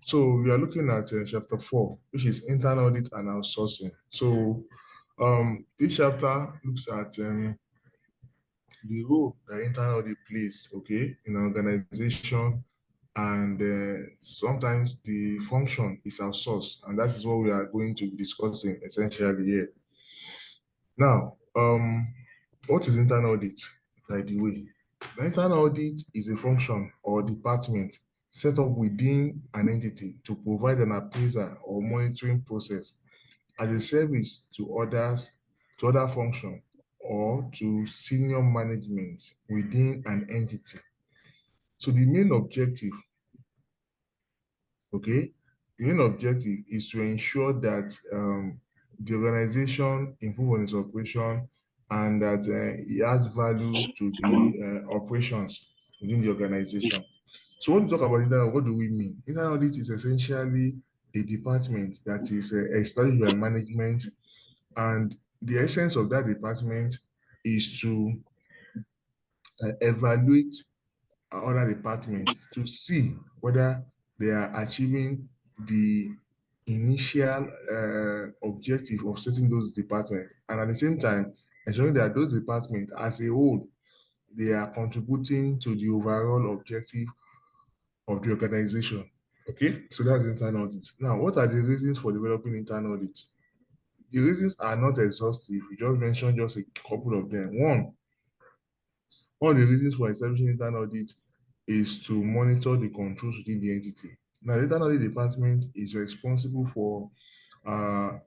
So we are looking at chapter 4, which is internal audit and outsourcing. So this chapter looks at the role that internal audit plays, okay, in an organization, and sometimes the function is outsourced, and that is what we are going to be discussing essentially here. Now, what is internal audit, by the way? The internal audit is a function or department set up within an entity to provide an appraisal or monitoring process as a service to others, to other function, or to senior management within an entity. So the main objective, okay, the main objective is to ensure that the organization improve on its operation and that it adds value to the operations within the organization. So when we talk about internal, what do we mean? Internal audit is essentially a department that is established by management, and the essence of that department is to evaluate other departments to see whether they are achieving the initial objective of setting those departments, and at the same time ensuring that those departments as a whole, they are contributing to the overall objective of the organization. Okay, so that's internal audit. Now, what are the reasons for developing internal audit? The reasons are not exhaustive. We just mentioned just a couple of them. One of the reasons for establishing internal audit is to monitor the controls within the entity. Now, the internal audit department is responsible for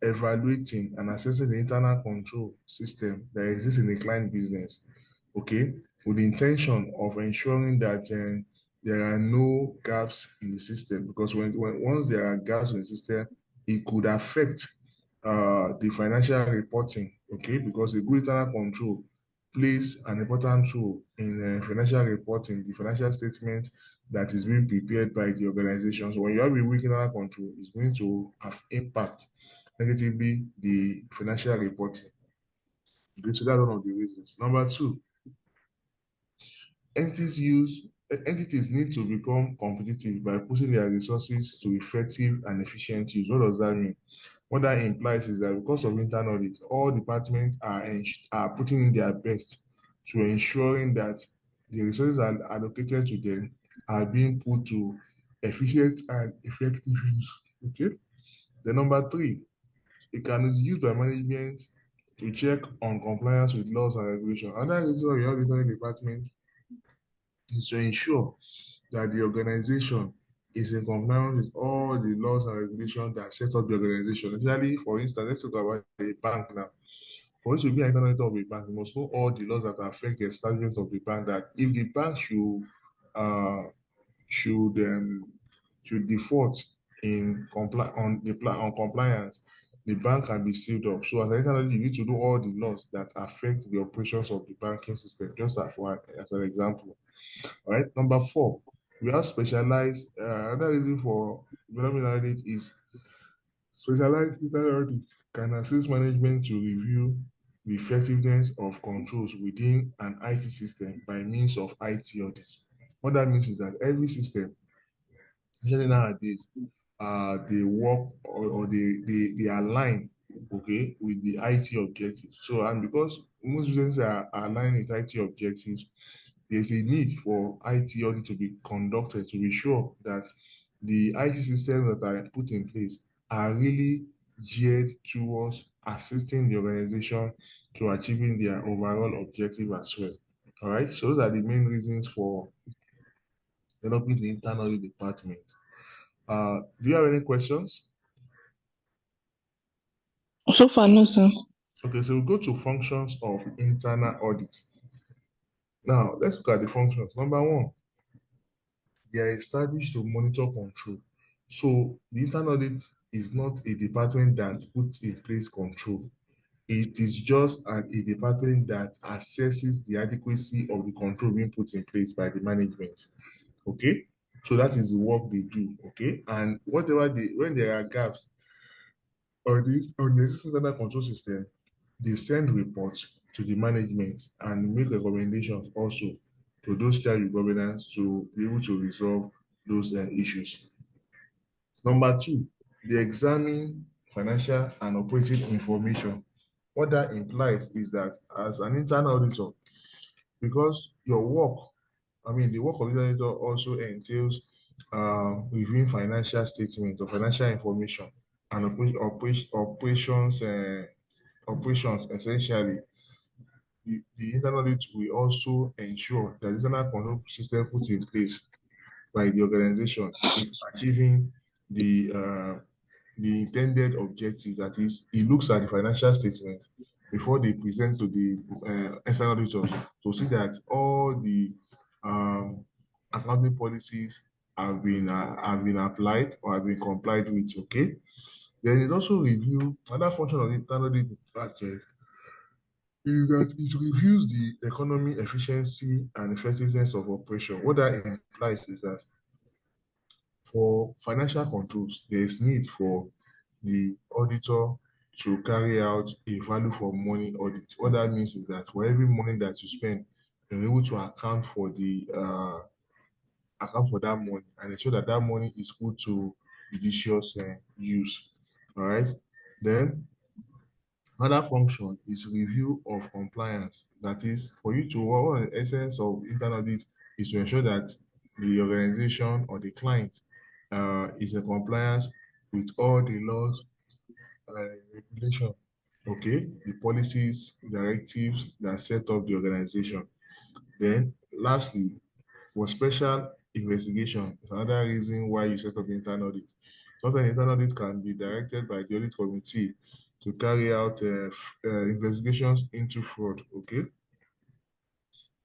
evaluating and assessing the internal control system that exists in the client business, okay, with the intention of ensuring that there are no gaps in the system, because once there are gaps in the system, it could affect the financial reporting, okay, because a good internal control plays an important role in financial reporting, the financial statement that is being prepared by the organization. So when you have a weak internal control, it's going to have impact negatively the financial reporting. Okay, so that's one of the reasons. Number two, entities need to become competitive by putting their resources to effective and efficient use. What does that mean? What that implies is that because of internal audit, all departments are putting in their best to ensuring that the resources allocated to them are being put to efficient and effective use. Okay. The number three, it can be used by management to check on compliance with laws and regulations. Another reason why we have internal department is to ensure that the organization is in compliance with all the laws and regulations that set up the organization. Especially, for instance, let's talk about a bank now. For you to be an internal auditor of a bank, you must know all the laws that affect the establishment of the bank. That if the bank uh, should should default in on compliance, the bank can be sealed up. So as an internal, you need to know all the laws that affect the operations of the banking system. Just as an example. All right. Number four, we have specialized. Another reason for development audit is specialized internal audit can assist management to review the effectiveness of controls within an IT system by means of IT audits. What that means is that every system, especially nowadays, they work or they align, okay, with the IT objectives. So, and because most businesses are aligned with IT objectives, there's a need for IT audit to be conducted to be sure that the IT systems that are put in place are really geared towards assisting the organization to achieving their overall objective as well. All right, so those are the main reasons for developing the internal audit department. Do you have any questions? So far, no, sir. Okay, so we'll go to functions of internal audit. Now, let's look at the functions. Number one, they are established to monitor control. So the internal audit is not a department that puts in place control. It is just a department that assesses the adequacy of the control being put in place by the management. Okay, so that is the work they do. Okay, and when there are gaps on the existing internal control system, they send reports to the management and make recommendations also to those charged with governance to be able to resolve those issues. Number two, they examine financial and operating information. What that implies is that as an internal auditor, because your work, I mean, the work of the auditor also entails reviewing financial statements or financial information and operations essentially. The internal audit will also ensure that the internal control system put in place by the organization is achieving the uh, the intended objective. That is, it looks at the financial statement before they present to the external auditors to see that all the um, accounting policies have been applied or have been complied with. Okay. Then it also review another function of the internal audit department is that it reviews the economy, efficiency, and effectiveness of operation. What that implies is that for financial controls, there is need for the auditor to carry out a value for money audit. What that means is that for every money that you spend, you're able to account for that money and ensure that that money is put to judicious use. All right. Then another function is review of compliance. That is, for you to, one of the essence of internal audit is to ensure that the organization or the client is in compliance with all the laws and regulation. Okay, the policies, directives that set up the organization. Then, lastly, for special investigation, it's another reason why you set up internal audit. Sometimes internal audit can be directed by the audit committee to carry out investigations into fraud. Okay,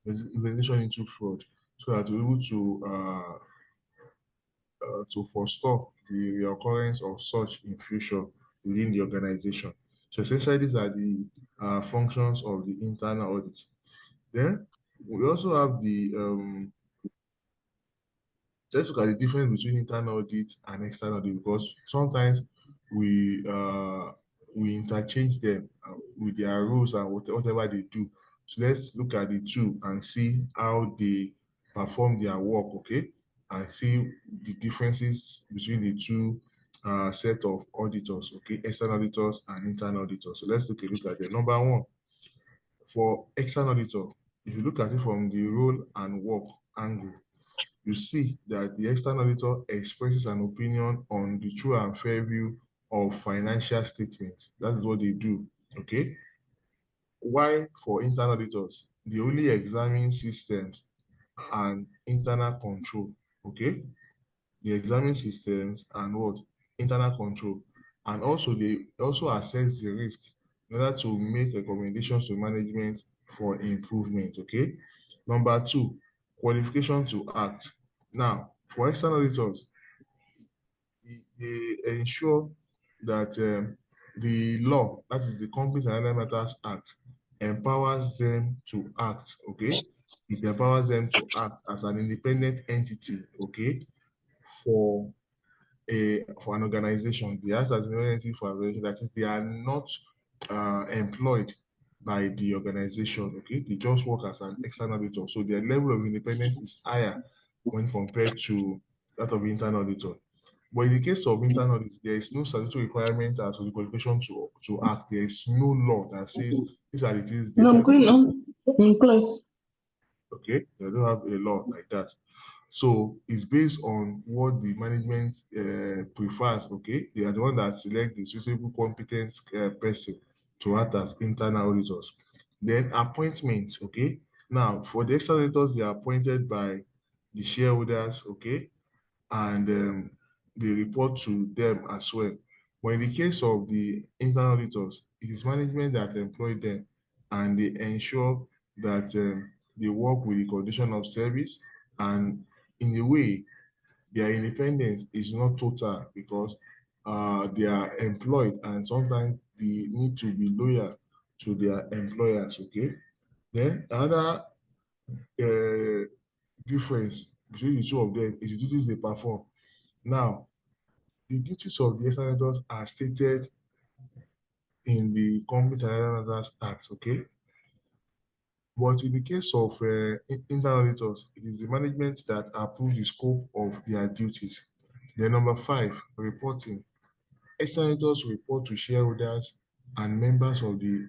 investigation into fraud, so that we're able to forestall the reoccurrence of such in future within the organization. So essentially, these are the functions of the internal audit. Then we also have the let's look at the difference between internal audit and external audit because sometimes we uh, we interchange them with their rules and whatever they do. So let's look at the two and see how they perform their work, okay? And see the differences between the two set of auditors, okay? External auditors and internal auditors. So let's look at them. Number one, for external auditor, if you look at it from the role and work angle, you see that the external auditor expresses an opinion on the true and fair view of financial statements. That is what they do. Okay. Why for internal auditors, they only examine systems and internal control. Okay. They examine systems and what? Internal control. And also they also assess the risk in order to make recommendations to management for improvement. Okay. Number two, qualification to act. Now, for external auditors, they ensure that the law, that is the Companies and Other Matters Act, empowers them to act. Okay. It empowers them to act as an independent entity. Okay. For for an organization, they act as an entity for an organization. That is, they are not employed by the organization. Okay, they just work as an external auditor, so their level of independence is higher when compared to that of internal auditor. But in the case of internal audit, there is no statutory requirement as to the qualification to act. There is no law that says these are the things they No, I'm can. going on in place. Okay, they don't have a law like that. So it's based on what the management prefers. Okay, they are the one that select the suitable, competent person to act as internal auditors. Then appointments. Okay, now for the external auditors, they are appointed by the shareholders. Okay, and they report to them as well. But in the case of the internal auditors, it is management that employ them and they ensure that they work with the condition of service and in a way their independence is not total because they are employed and sometimes they need to be loyal to their employers. Okay. Then another uh, difference between the two of them is the duties they perform. Now, the duties of the senators are stated in the Companies and Other Matters Act, okay? But in the case of internal auditors, it is the management that approves the scope of their duties. Then number five, reporting. External auditors report to shareholders and members of the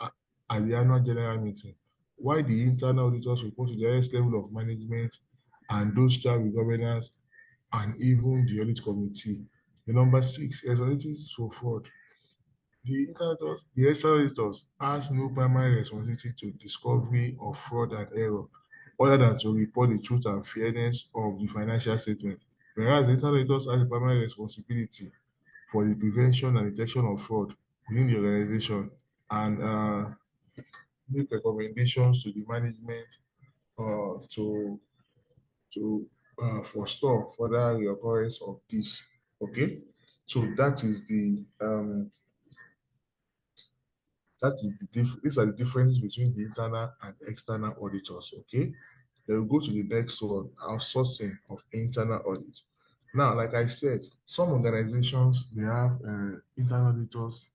uh, at the annual general meeting, while the internal auditors report to the highest level of management and those charged with governance and even the audit committee. The number six, responsibilities for fraud. The external auditors has no primary responsibility to discovery of fraud and error, other than to report the truth and fairness of the financial statement. Whereas the internal auditors has a primary responsibility for the prevention and detection of fraud within the organization and make recommendations to the management to forestall further reoccurrence of this. Okay, so these are the differences between the internal and external auditors. Okay, then we'll go to the next one, outsourcing of internal audit. Now, like I said, some organizations they have internal auditors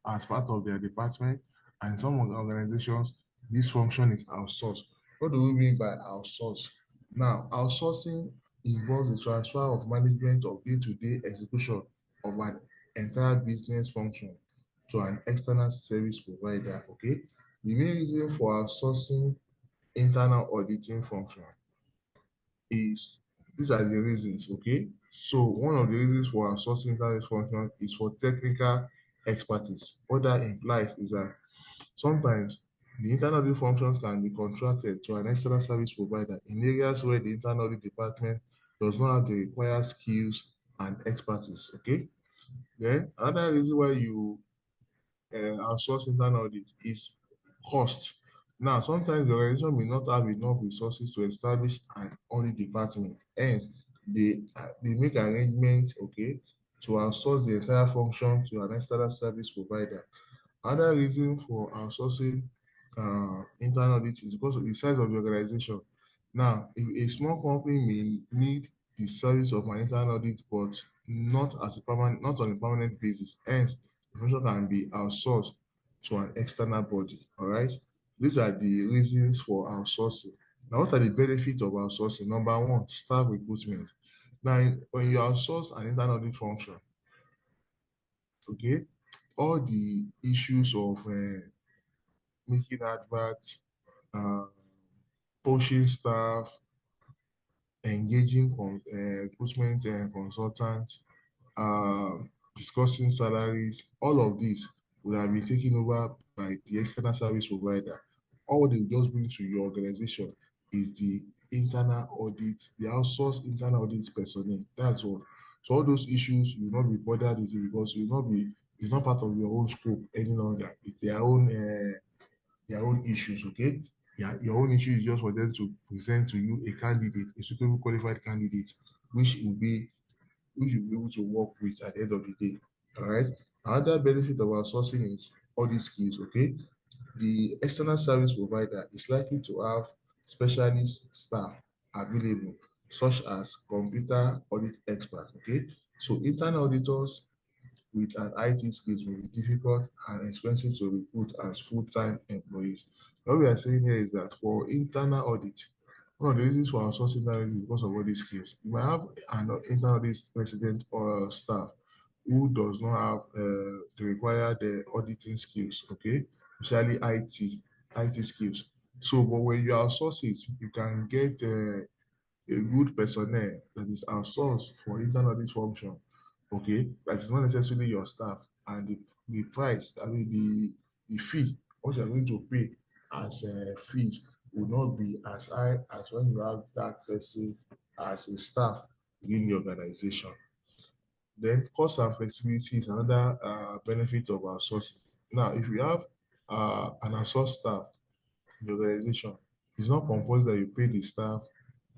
as part of their department, and some organizations this function is outsourced. What do we mean by outsource? Now, outsourcing involves the transfer of management of day-to-day execution of an entire business function to an external service provider. Okay, the main reason for outsourcing internal auditing function is these are the reasons, okay? So one of the reasons for outsourcing internal function is for technical expertise. What that implies is that sometimes the internal audit functions can be contracted to an external service provider in areas where the internal audit department does not have the required skills and expertise, okay? Then another reason why you outsource internal audit is cost. Now, sometimes the organization may not have enough resources to establish an audit department. Hence, they make arrangements, okay, to outsource the entire function to an external service provider. Another reason for outsourcing internal audit is because of the size of the organization. Now, if a small company may need the service of an internal audit, but not on a permanent basis. Hence, the function can be outsourced to an external body. All right. These are the reasons for outsourcing. Now, what are the benefits of outsourcing? Number one, staff recruitment. Now, when you outsource an internal audit function, okay, all the issues of making adverts, uh, poaching staff, engaging recruitment consultants, discussing salaries, all of this would have been taken over by the external service provider. All they will just bring to your organization is the internal audit, the outsourced internal audit personnel. That's all. So all those issues you will not be bothered with it because you will not be it's not part of your own scope any longer. It's their own issues, okay? Yeah, your own issue is just for them to present to you a candidate, a suitable qualified candidate, which will be which you'll be able to work with at the end of the day. All right. Another benefit of outsourcing is audit skills, okay? The external service provider is likely to have specialist staff available, such as computer audit experts, okay? So internal auditors with an IT skills may be difficult and expensive to recruit as full-time employees. What we are saying here is that for internal audit, one of the reasons for outsourcing internal audit is because of all these skills. You might have an internal audit resident or staff who does not have the required auditing skills, okay? Especially IT skills. So, but when you outsource it, you can get a good personnel that is outsourced for internal audit function, okay, that is not necessarily your staff, and the price, I mean the fee, what you're going to pay as fees will not be as high as when you have that person as a staff in the organization. Then cost and flexibility is another benefit of outsourcing. Now, if you have an outsourced staff in the organization, it's not compulsory that you pay the staff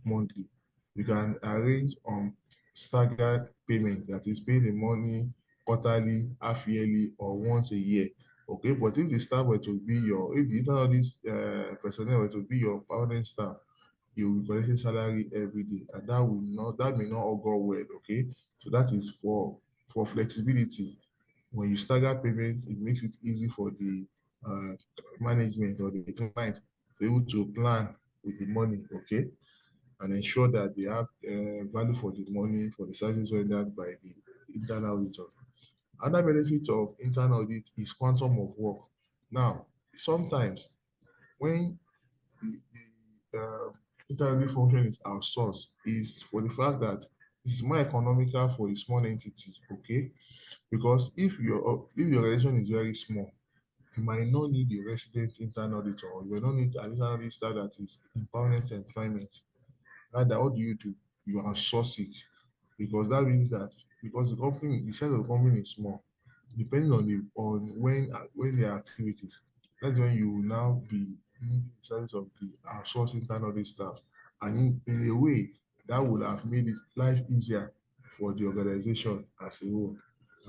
monthly. You can arrange on staggered payment, that is pay the money quarterly, half yearly, or once a year. Okay, but if the staff were to be if the internal this personnel were to be your permanent staff, you will be collecting salary every day, and that may not all go well. Okay, so that is for flexibility. When you stagger payment, it makes it easy for the uh, management or the client to be able to plan with the money, okay, and ensure that they have value for the money for the services rendered by the internal auditor. Another benefit of internal audit is quantum of work. Now, sometimes when the internal audit function is outsourced, is for the fact that it's more economical for a small entity, okay? Because if your organization is very small, you might not need a resident internal auditor, or you will not need an internal auditor that is in permanent employment. Rather, what do? You outsource it because that means that because the size of the company is small, depending on when their activities, that's when you will now be needing the service of the outsourced internal audit staff, and in a way that would have made it life easier for the organization as a whole.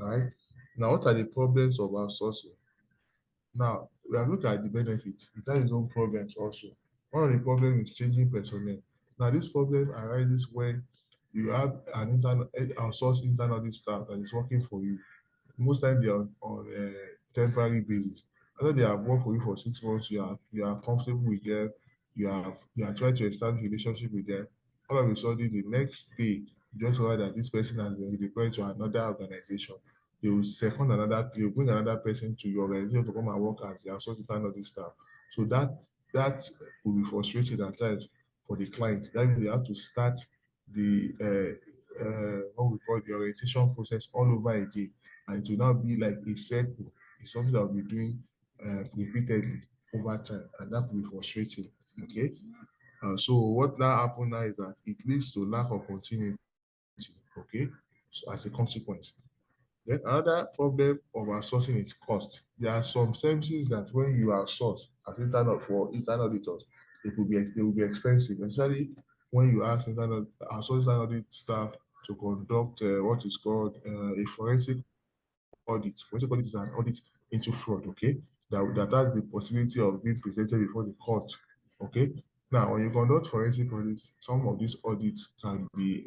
All right. Now, what are the problems of outsourcing? Now, we have looked at the benefits. It has its own problems also. One of the problems is changing personnel. Now, this problem arises when you have an outsourced internal audit staff that is working for you. Most times they are on a temporary basis. After they have worked for you for 6 months, you are comfortable with them, you are trying to establish a relationship with them. All of a sudden, the next day, you just heard that this person has been deployed to another organization. They will they will bring another person to your organization to come and work as the associate and all this stuff. So that will be frustrating at times for the client. That means they have to start the what we call the orientation process all over again, and it will now be like a circle. It's something that we'll be doing repeatedly over time, and that will be frustrating. Okay. So what now happen now is that it leads to lack of continuity. Okay. So as a consequence. Then another problem of outsourcing is cost. There are some services that when you outsource as internal for internal auditors, they will be expensive, especially when you ask outsource internal audit staff to conduct what is called a forensic audit. Forensic audit is an audit into fraud, okay? That has the possibility of being presented before the court, okay? Now, when you conduct forensic audits, some of these audits can be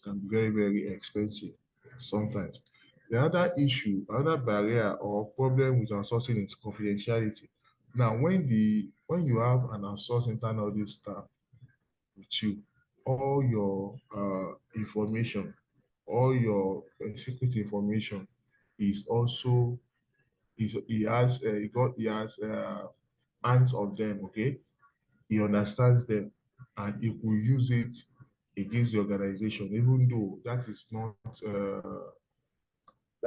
very, very expensive sometimes. The other issue, another barrier or problem with outsourcing is confidentiality. Now, when you have an outsourced internal audit staff with you, all your information, all your secret information is also is he has hands of them. Okay, he understands them, and he will use it against the organization, even though that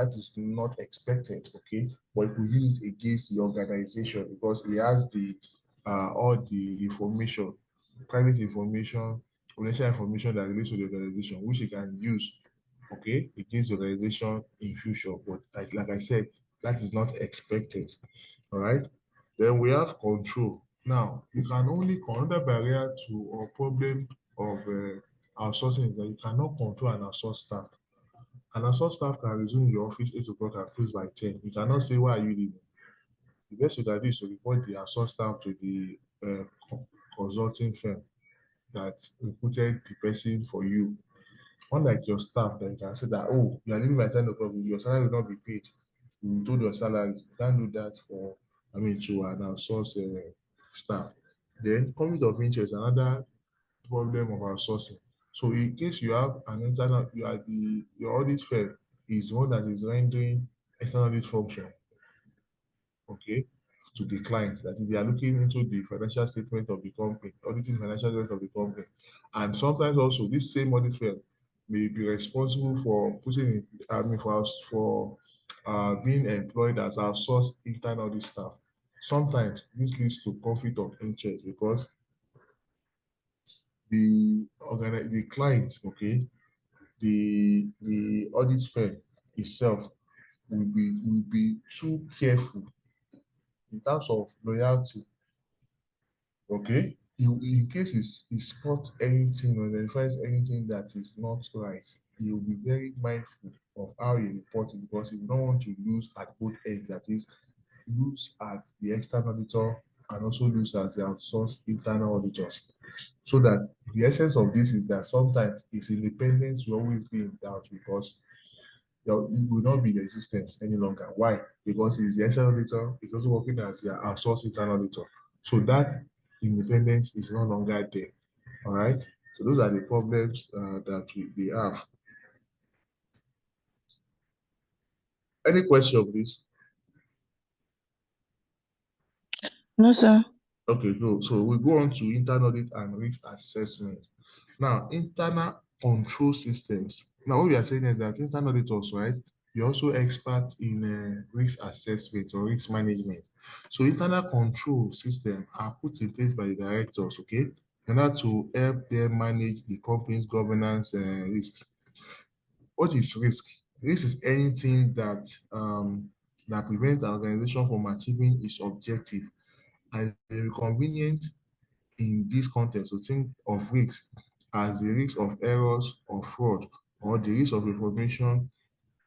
is not expected, okay? But he could use it against the organization because he has the all the information, private information, financial information that relates to the organization, which he can use, okay, against the organization in future. But like I said, that is not expected. All right. Then we have control. Now, you can only another barrier to or problem of outsourcing is that you cannot control an outsourced staff. And also staff can resume your office 8 o'clock and close by 10. You cannot say, why are you leaving? The best you can do is to report the assault staff to the consulting firm that recruited the person for you. Unlike your staff, that you can say that, oh, you are leaving by 10 o'clock, your salary will not be paid. You told your salary. You can't do that to an outsourced staff. Then, conflict of interest, another problem of outsourcing. So in case you have an internal, you are your audit firm is one that is rendering external audit function, okay, to the client. That if they are looking into the financial statement of the company, auditing financial statement of the company, and sometimes also this same audit firm may be responsible for putting in, I mean, for us for being employed as our source internal audit staff. Sometimes this leads to conflict of interest because the client, okay, the audit firm itself will be too careful in terms of loyalty. Okay, in case he spots anything or identifies anything that is not right, he will be very mindful of how he reports it because he don't want to lose at both ends. That is, lose at the external auditor and also lose at the outsourced internal auditors. So that the essence of this is that sometimes his independence will always be in doubt because it will not be in existence any longer. Why? Because it's the external auditor, it's also working as the outsourced internal auditor. So that independence is no longer there. All right. So those are the problems that we have. Any question, please? No, sir. Okay, go. So we go on to internal audit and risk assessment. Now, internal control systems. Now, what we are saying is that internal auditors, right? You're also expert in risk assessment or risk management. So, internal control systems are put in place by the directors, okay, in order to help them manage the company's governance risk. What is risk? Risk is anything that prevents an organization from achieving its objective and inconvenient in this context to think of risks as the risk of errors or fraud or the risk of information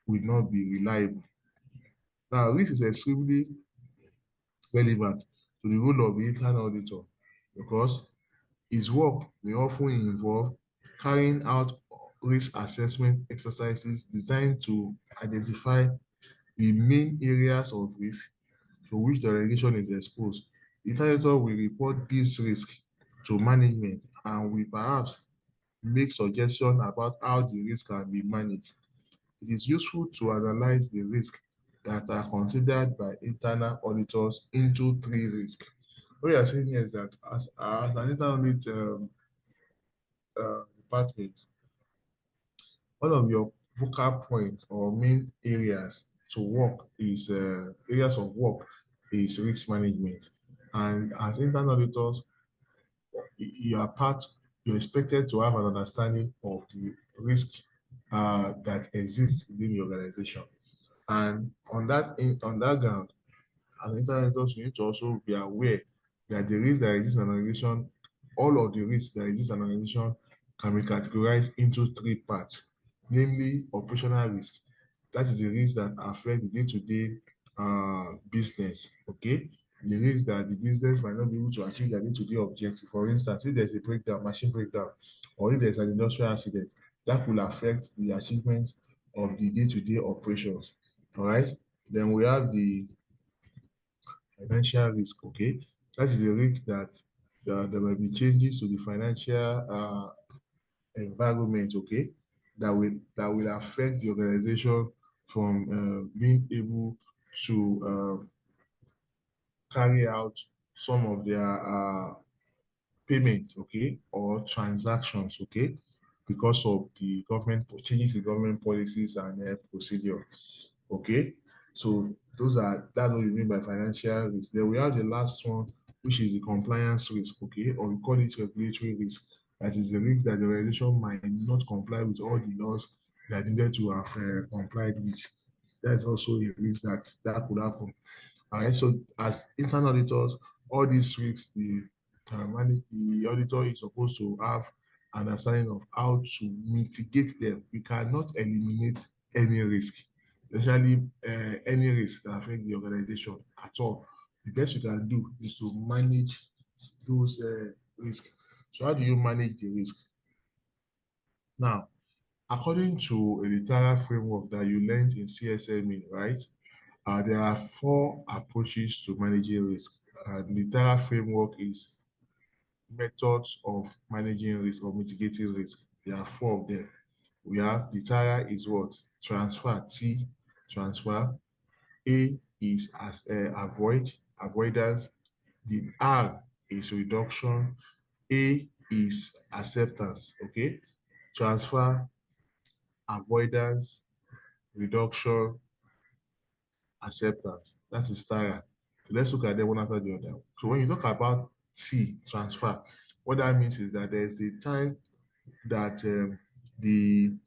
will not be reliable. Now, risk is extremely relevant to the role of the internal auditor because his work may often involve carrying out risk assessment exercises designed to identify the main areas of risk to which the organization is exposed. The internal auditor will report these risks to management and will perhaps make suggestions about how the risk can be managed. It is useful to analyze the risks that are considered by internal auditors into three risks. What you are saying here is that as an internal audit department, one of your focal points or main areas to work is areas of work is risk management. And as internal auditors, you are part, you're expected to have an understanding of the risk that exists within the organization. And on that ground, as internal you need to also be aware that the risks that exist in an organization, all of the risks that exist in an organization can be categorized into three parts, namely operational risk. That is the risk that affect the day-to-day business. Okay, the risk that the business might not be able to achieve their day-to-day objective. For instance, if there's a breakdown, machine breakdown, or if there's an industrial accident, that will affect the achievement of the day-to-day operations. All right. Then we have the financial risk, okay? That is the risk that there might be changes to the financial environment, okay? That will affect the organization from being able to carry out some of their payments, okay, or transactions, okay, because of the government changes in government policies and procedure. Okay, so that's what we mean by financial risk. Then we have the last one, which is the compliance risk, okay, or we call it regulatory risk. That is the risk that the organization might not comply with all the laws that needed to have complied with. That's also a risk that could happen. All right, so as internal auditors, all these risks, the auditor is supposed to have an understanding of how to mitigate them. We cannot eliminate any risk, especially any risk that affect the organization at all. The best you can do is to manage those risks. So how do you manage the risk? Now, according to a literal framework that you learned in CSME, right? There are four approaches to managing risk. The entire framework is methods of managing risk or mitigating risk. There are four of them. We have the tire is what? Transfer, T, transfer. A is as avoidance. The R is reduction. A is acceptance. Okay. Transfer, avoidance, reduction, acceptance. That is tire. So let's look at them one after the other. So when you talk about C, transfer, what that means is that there's a time that the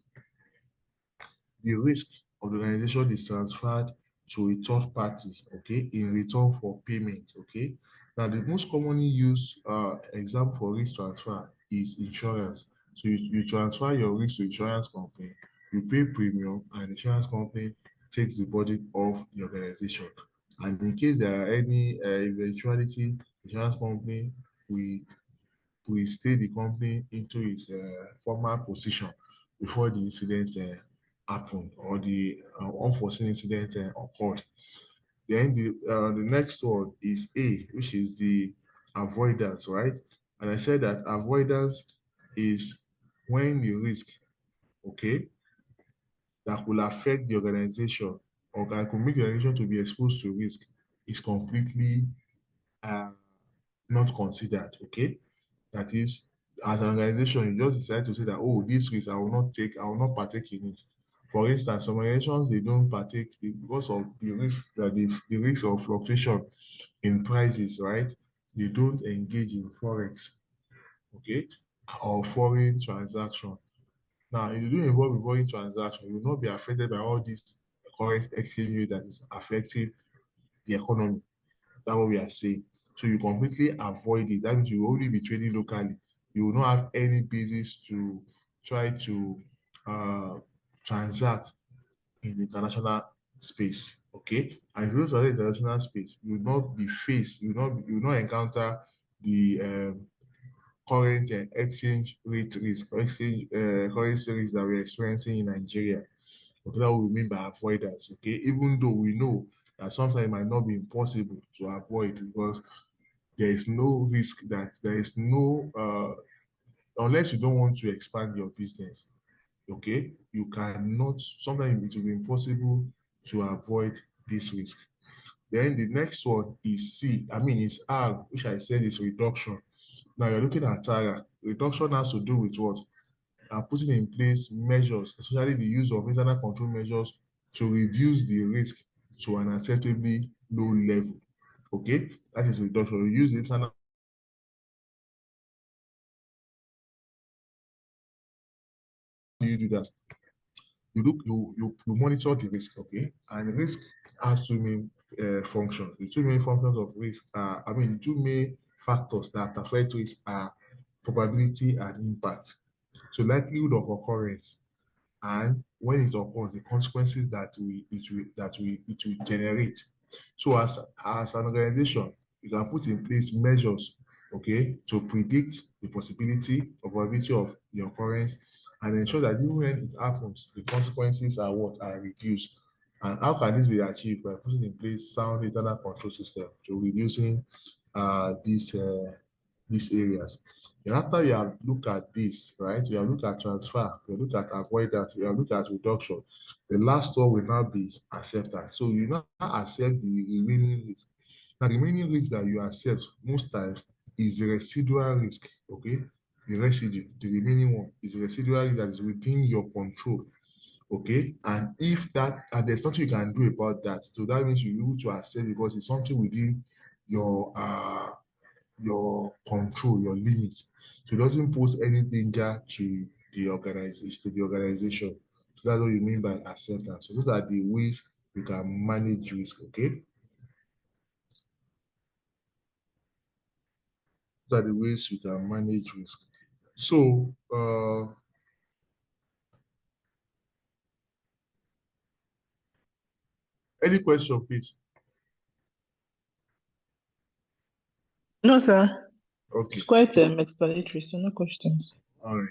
the risk of the organization is transferred to a third party, okay, in return for payment, okay. Now, the most commonly used example for risk transfer is insurance. So you transfer your risk to insurance company, you pay premium, and the insurance company takes the burden of the organization. And in case there are any eventuality, the insurance company will reinstate the company into its former position before the incident happened or the unforeseen incident occurred. Then the next one is A, which is the avoidance, right? And I said that avoidance is when the risk, okay, that will affect the organization or that could make the organization to be exposed to risk is completely uh, not considered, okay? That is, as an organization, you just decide to say that, oh, this risk I will not take, I will not partake in it. For instance, some organizations they don't partake because of the risk that the risk of fluctuation in prices, right? They don't engage in forex, okay, or foreign transaction. Now, if you do involve in foreign transaction, you will not be affected by all this current exchange rate that is affecting the economy. That's what we are saying. So you completely avoid it. That means you will only be trading locally. You will not have any basis to try to uh, transact in the international space. Okay. And if you go to the international space, you will not be faced, you will not encounter the current exchange rate risk, exchange currency risk that we're experiencing in Nigeria. Okay, that what we mean by avoidance. Okay, even though we know that sometimes it might not be impossible to avoid because there is no risk that there is no unless you don't want to expand your business. Okay, you cannot. Sometimes it will be impossible to avoid this risk. Then the next one is C. I mean, it's R, which I said is reduction. Now you're looking at Tara. Reduction has to do with what? Putting in place measures, especially the use of internal control measures to reduce the risk to an acceptably low level. Okay, that is reduction. You use the internal. How do you do that? You monitor the risk, okay, and risk has two main functions. The two main functions of risk are, I mean, two main factors that affect risk are probability and impact. So likelihood of occurrence and when it occurs, the consequences it will generate. So as an organization, you can put in place measures, okay, to predict the possibility or probability of the occurrence and ensure that even when it happens, the consequences are what are reduced. And how can this be achieved? By putting in place sound internal control system to reducing these areas. And after you have looked at this, right, we have looked at transfer, we have looked at avoidance, we have looked at reduction. The last one will now be acceptance. So you now accept the remaining risk. Now, the remaining risk that you accept most times is the residual risk, okay? The residue, the remaining one is the residual risk that is within your control, okay? And if that, and there's nothing you can do about that, so that means you're able to accept because it's something within your control, your limit. So it doesn't pose any danger to the organization. So that's what you mean by acceptance. So those are the ways you can manage risk, okay? Those are the ways you can manage risk. So any question, please? No, sir. Okay, It's quite explanatory, so no questions. all right.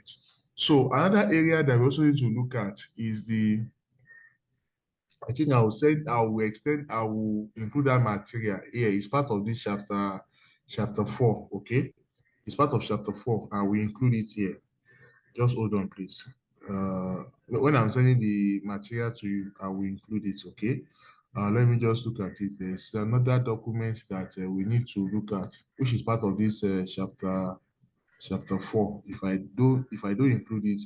So another area that we also need to look at is I think I will send, I will include that material here. It's part of this chapter 4, okay? It's part of chapter 4, and we include it here. Just hold on, please. When I'm sending the material to you, I will include it, okay? Let me just look at it. There's another document that we need to look at, which is part of this chapter 4. If I don't include it,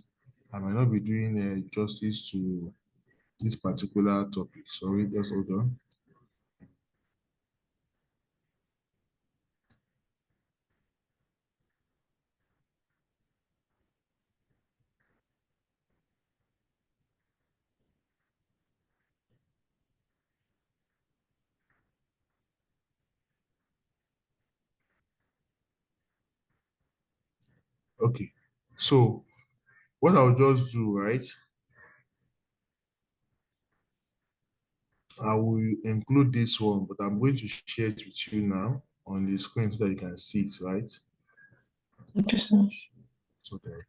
I might not be doing justice to this particular topic. Sorry, just hold on. Okay. So what I'll just do, right? I will include this one, but I'm going to share it with you now on the screen so that you can see it, right? Interesting. So that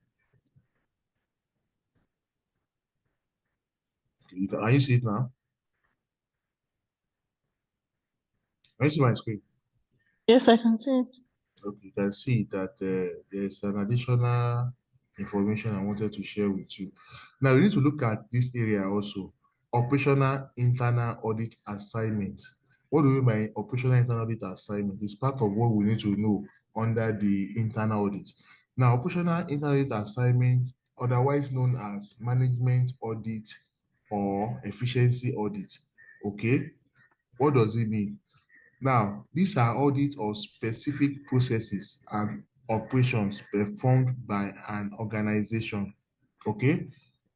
Okay, can you see it now? Can you see my screen? Yes, I can see it. Okay, you can see that there's an additional information I wanted to share with you. Now, we need to look at this area also. Operational internal audit assignment. What do we mean by operational internal audit assignment? It's part of what we need to know under the internal audit. Now, operational internal audit assignment, otherwise known as management audit or efficiency audit. Okay, what does it mean? Now, these are audits of specific processes and operations performed by an organization. Okay,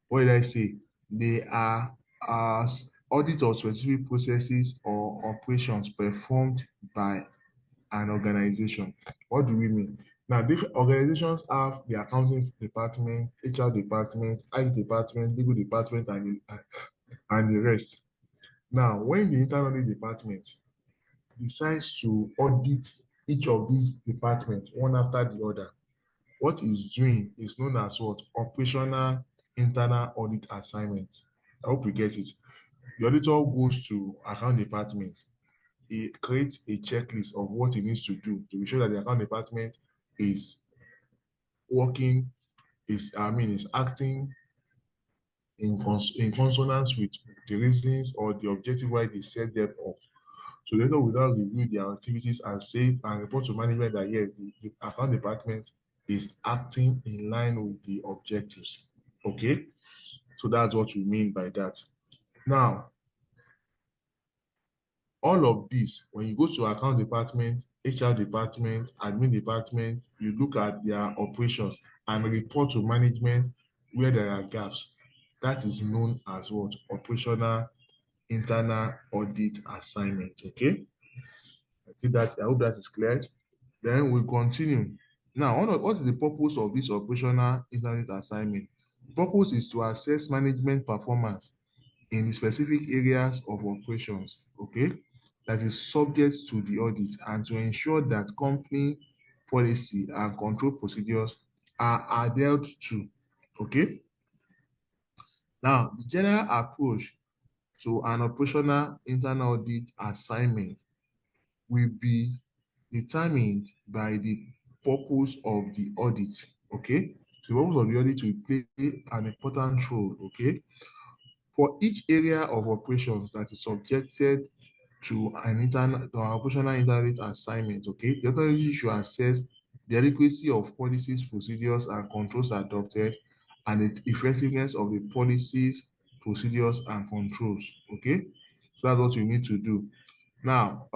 what did I say? They are audit of specific processes or operations performed by an organization. What do we mean? Now, different organizations have the accounting department, HR department, IT department, legal department, and the rest. Now, when the internal department decides to audit each of these departments one after the other, what he's doing is known as what? Operational internal audit assignment. I hope you get it. The auditor goes to account department. He creates a checklist of what he needs to do to be sure that the account department is working, is acting in consonance with the reasons or the objective why they set them up. So later we now review their activities and say and report to management that yes, the account department is acting in line with the objectives. Okay, so that's what we mean by that. Now, all of this, when you go to account department, HR department, admin department, you look at their operations and report to management where there are gaps. That is known as what? Operational internal audit assignment. Okay. I hope that is clear. Then we continue. Now, what is the purpose of this operational internet assignment? The purpose is to assess management performance in the specific areas of operations, okay, that is subject to the audit and to ensure that company policy and control procedures are adhered to, okay. Now, the general approach to an operational internal audit assignment will be determined by the purpose of the audit. Okay, so the purpose of the audit will play an important role. Okay, for each area of operations that is subjected to to an operational internet assignment. Okay, the authority should assess the adequacy of policies, procedures, and controls adopted, and the effectiveness of the policies, procedures, and controls. Okay, so that's what you need to do. Now,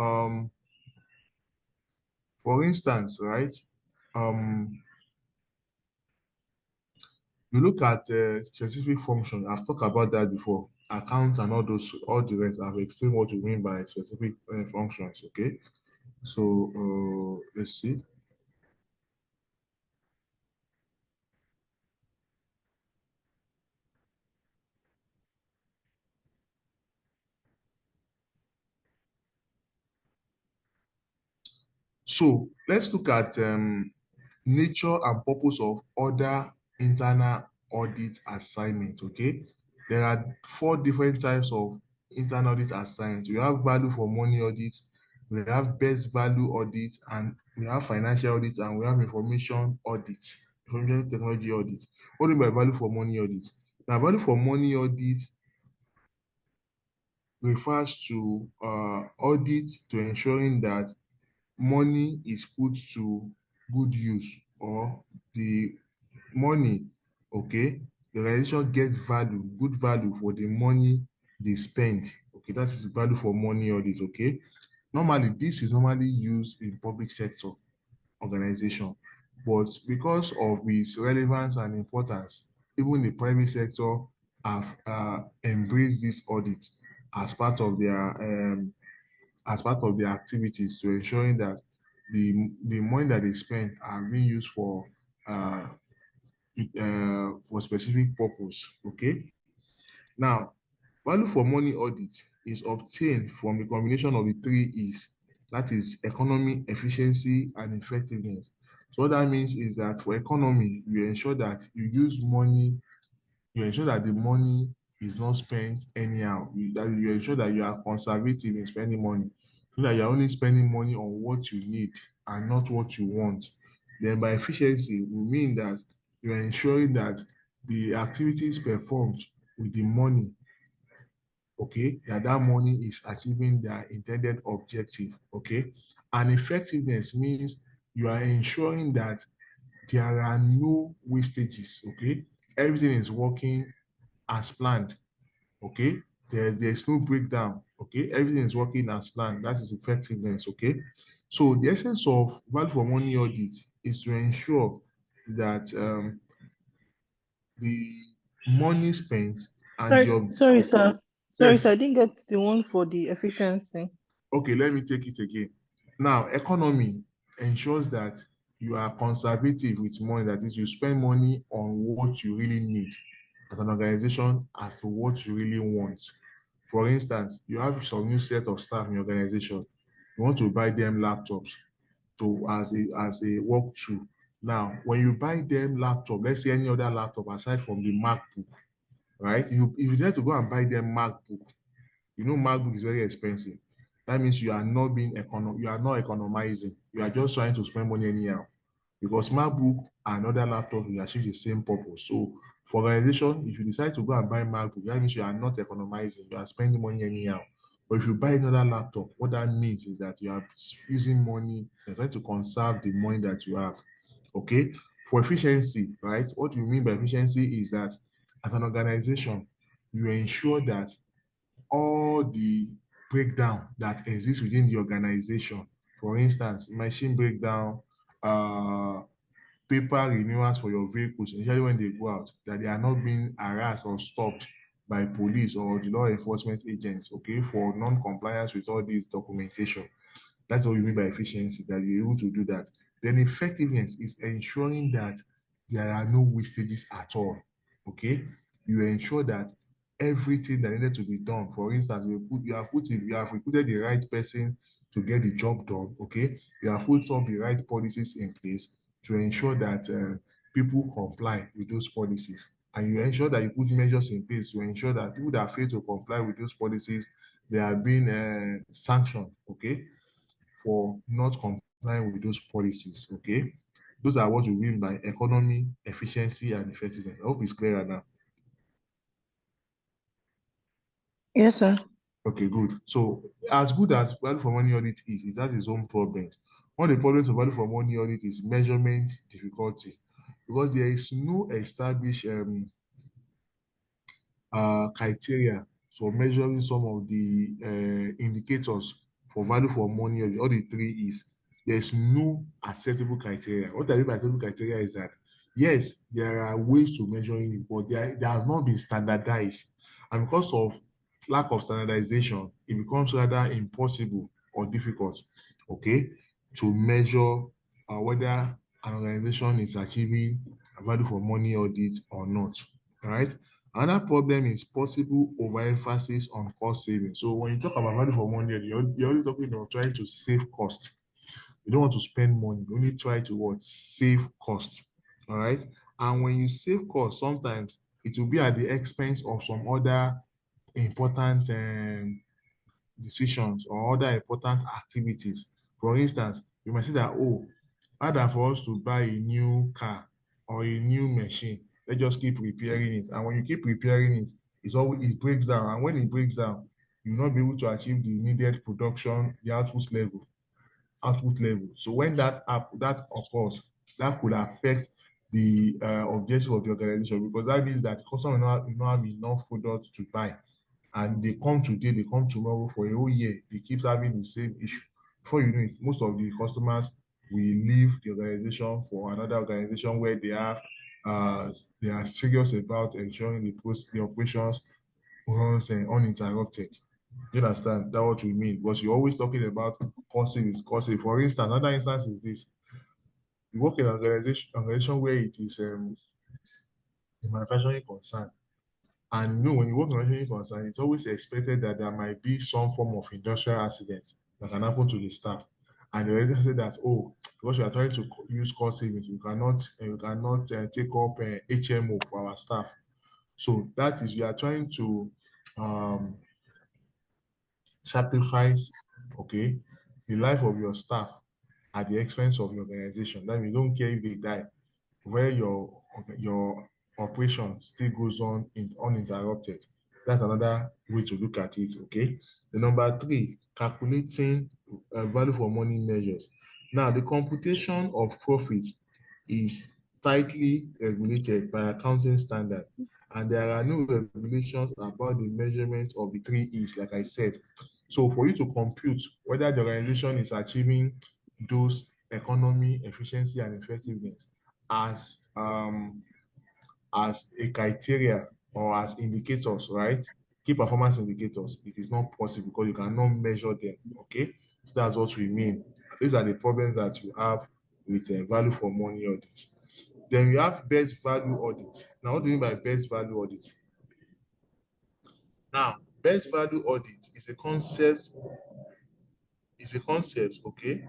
for instance, right, um, you look at specific function. I've talked about that before. Account and all the rest. I've explained what you mean by specific functions. Okay, so let's see. So let's look at nature and purpose of other internal audit assignments. Okay, there are four different types of internal audit assignments. We have value for money audit, we have best value audit, and we have financial audit, and we have information technology audit. What do you mean by value for money audit? Now, value for money audit refers to audit to ensuring that money is put to good use, or the money, okay, the organization gets value, good value for the money they spend. Okay, that is value for money audit. Okay, normally this is normally used in public sector organization, but because of its relevance and importance, even the private sector have embraced this audit as part of their activities to ensuring that the money that they spend are being used uh, for specific purpose. Okay. Now, value for money audit is obtained from the combination of the three E's. That is economy, efficiency, and effectiveness. So what that means is that for economy, you ensure that the money is not spent anyhow. That you ensure that you are conservative in spending money, so that you're only spending money on what you need and not what you want. Then by efficiency, we mean that you're ensuring that the activities performed with the money, okay, that money is achieving their intended objective, okay. And effectiveness means you are ensuring that there are no wastages, okay. Everything is working as planned, okay. There's no breakdown, okay. Everything is working as planned. That is effectiveness, okay. So the essence of value for money audit is to ensure that the money spent and Sorry, the sorry, sir. Sorry, yes. sir. I didn't get the one for the efficiency. Okay, let me take it again. Now, economy ensures that you are conservative with money. That is, you spend money on what you really need as an organization as to what you really want. For instance, you have some new set of staff in your organization. You want to buy them laptops to as a work tool. Now, when you buy them laptop, let's say any other laptop aside from the MacBook, right? If you decide to go and buy them MacBook, you know MacBook is very expensive. That means you are not economizing. You are just trying to spend money anyhow. Because MacBook and other laptops will achieve the same purpose. So for organization, if you decide to go and buy MacBook, that means you are not economizing, you are spending money anyhow. But if you buy another laptop, what that means is that you are using money, you're trying to conserve the money that you have. Okay. For efficiency, right? What you mean by efficiency is that as an organization, you ensure that all the breakdown that exists within the organization. For instance, machine breakdown, uh, paper renewals for your vehicles, especially when they go out, that they are not being harassed or stopped by police or the law enforcement agents, okay, for non-compliance with all this documentation. That's what we mean by efficiency, that you're able to do that. Then effectiveness is ensuring that there are no wastages at all. Okay. You ensure that everything that needed to be done, for instance, you have recruited the right person to get the job done. Okay. You have put up the right policies in place to ensure that people comply with those policies. And you ensure that you put measures in place to ensure that people that fail to comply with those policies, they are being sanctioned. Okay, for not complying with those policies. Okay, those are what we mean by economy, efficiency, and effectiveness. I hope it's clearer now. Yes, sir. Okay, good. So, as good as value for money audit is that its own problems. One of the problems of value for money audit is measurement difficulty, because there is no established criteria for measuring some of the indicators for value for money, or all the three is there's no acceptable criteria. What I mean by acceptable criteria is that yes, there are ways to measuring it, but they have not been standardized. And because of lack of standardization, it becomes rather impossible or difficult, okay, to measure whether an organization is achieving a value for money audit or not. All right. Another problem is possible overemphasis on cost saving. So when you talk about value for money, you're only talking about trying to save cost. You don't want to spend money. You only try to what? Save cost. All right. And when you save cost, sometimes it will be at the expense of some other important decisions or other important activities. For instance, you might say that, oh, rather than for us to buy a new car or a new machine, let's just keep repairing it. And when you keep repairing it, it breaks down. And when it breaks down, you'll not be able to achieve the needed production, the output level. So when that occurs, that could affect the objective of the organization, because that means that customer will not have enough product to buy, and they come today, they come tomorrow for a whole year, they keep having the same issue. Before you know it, most of the customers will leave the organization for another organization where they are serious about ensuring the operations runs uninterrupted. You understand that what we mean? Because you're always talking about cost savings, cost savings. For instance, another instance is this: you work in an organization where it is a manufacturing concern. And when you work in manufacturing concern, it's always expected that there might be some form of industrial accident that can happen to the staff. And the organization said that, oh, because you are trying to use cost savings, you cannot take up HMO for our staff. So that is, you are trying to um, sacrifice, okay, the life of your staff at the expense of your organization. That means you don't care if they die, where your operation still goes on uninterrupted. That's another way to look at it. Okay. The number three, calculating value for money measures. Now, the computation of profit is tightly regulated by accounting standard, and there are no regulations about the measurement of the three E's, like I said. So, for you to compute whether the organization is achieving those economy, efficiency, and effectiveness as a criteria or as indicators, right? Key performance indicators, it is not possible because you cannot measure them. Okay, so that's what we mean. These are the problems that you have with value for money audit. Then we have best value audit. Now, what do you mean by best value audit? Now, best value audit is a concept, okay,